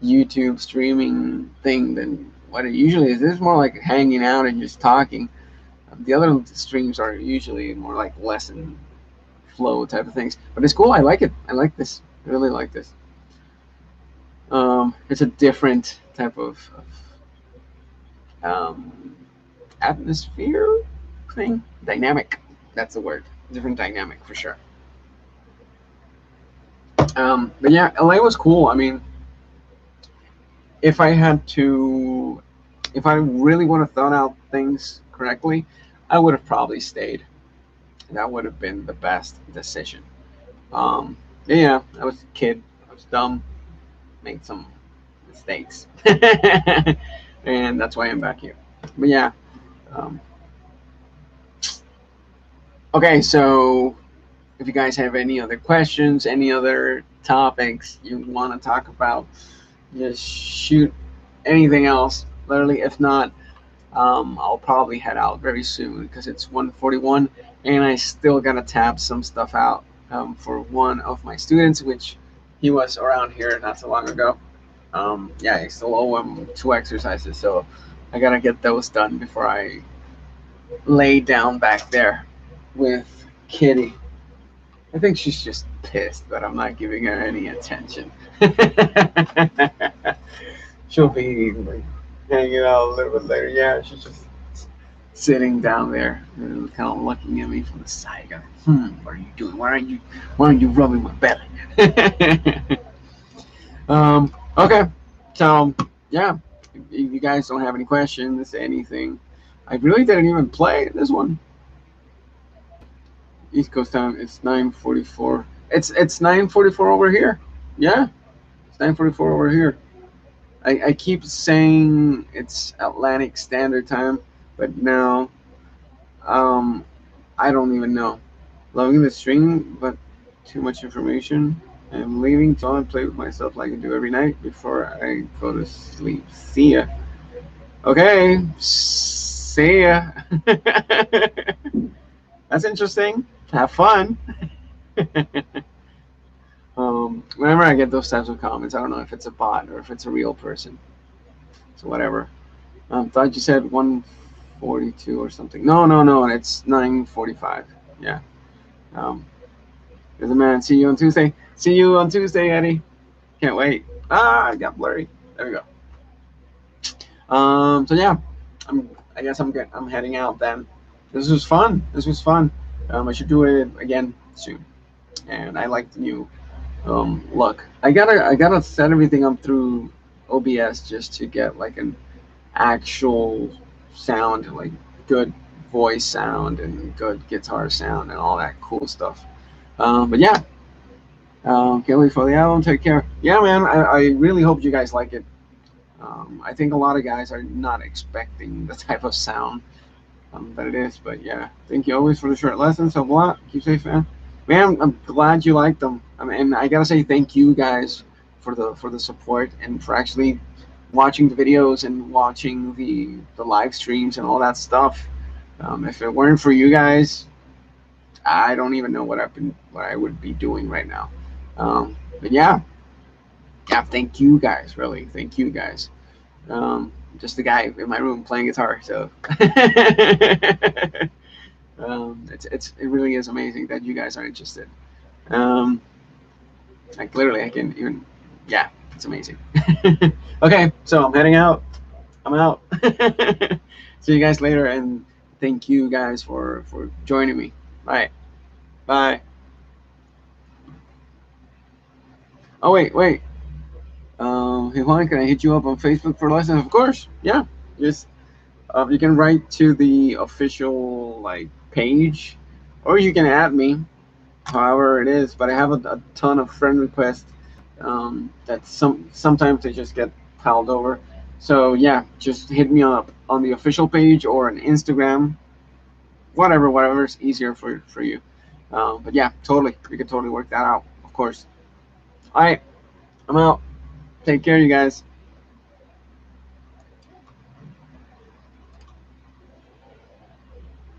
YouTube streaming thing than what it usually is. This is more like hanging out and just talking. The other streams are usually more like lesson flow type of things. But it's cool. I like it. I like this. I really like this. It's a different type of um, atmosphere thing. Dynamic. That's the word. Different dynamic for sure. But yeah, LA was cool. I mean, if I had to, if I really would have thought out things correctly, I would have probably stayed. That would have been the best decision. Yeah, I was a kid. I was dumb. Made some mistakes, and that's why I'm back here. But yeah. Um, okay, so if you guys have any other questions, any other topics you want to talk about, just shoot anything else. Literally, if not, I'll probably head out very soon because it's 1:41, and I still gotta tap some stuff out for one of my students, which he was around here not so long ago. Yeah, I still owe him 2 exercises, so I gotta get those done before I lay down back there with Kitty. I think she's just pissed that I'm not giving her any attention. She'll be like hanging out a little bit later. Yeah, she's just sitting down there and kind of looking at me from the side. Going, what are you doing? Why aren't you rubbing my belly? Okay, so yeah, if you guys don't have any questions, anything, I really didn't even play this one. East Coast time. It's 9:44. It's 9:44 over here. Yeah, it's 9:44 over here. I keep saying it's Atlantic Standard Time, but now I don't even know. Loving the stream, but too much information. I'm leaving to and play with myself like I do every night before I go to sleep. See ya. Okay, see ya. That's interesting. Have fun. Whenever I get those types of comments, I don't know if it's a bot or if it's a real person. So whatever. Thought you said 1:42 or something. No. It's 9:45. Yeah. There's a man. See you on Tuesday. See you on Tuesday, Eddie. Can't wait. I got blurry. There we go. So yeah, I guess I'm good. I'm heading out then. This was fun. This was fun. I should do it again soon. And I like the new look. I gotta set everything up through OBS just to get like an actual sound, like good voice sound and good guitar sound and all that cool stuff. But yeah, can't wait for the album. Take care. Yeah, man. I really hope you guys like it. I think a lot of guys are not expecting the type of sound that it is. But yeah, thank you always for the short lessons. So blah. Keep safe, man. Man, I'm glad you liked them. I mean, and I gotta say thank you guys for the support and for actually watching the videos and watching the live streams and all that stuff. If it weren't for you guys, I don't even know what I would be doing right now. But yeah, thank you guys. Really, thank you guys. Just a guy in my room playing guitar. So it really is amazing that you guys are interested. Like literally, I can even, yeah, it's amazing. Okay, so I'm heading out. I'm out. See you guys later, and thank you guys for joining me. Bye. Bye. Oh wait. Hey Juan, can I hit you up on Facebook for lessons? Of course. Yeah. Just you can write to the official like page, or you can add me, however it is. But I have a ton of friend requests. That sometimes they just get piled over. So yeah, just hit me up on the official page or on Instagram, whatever is easier for you. But yeah, totally, we could totally work that out, of course. All right, I'm out. Take care, you guys.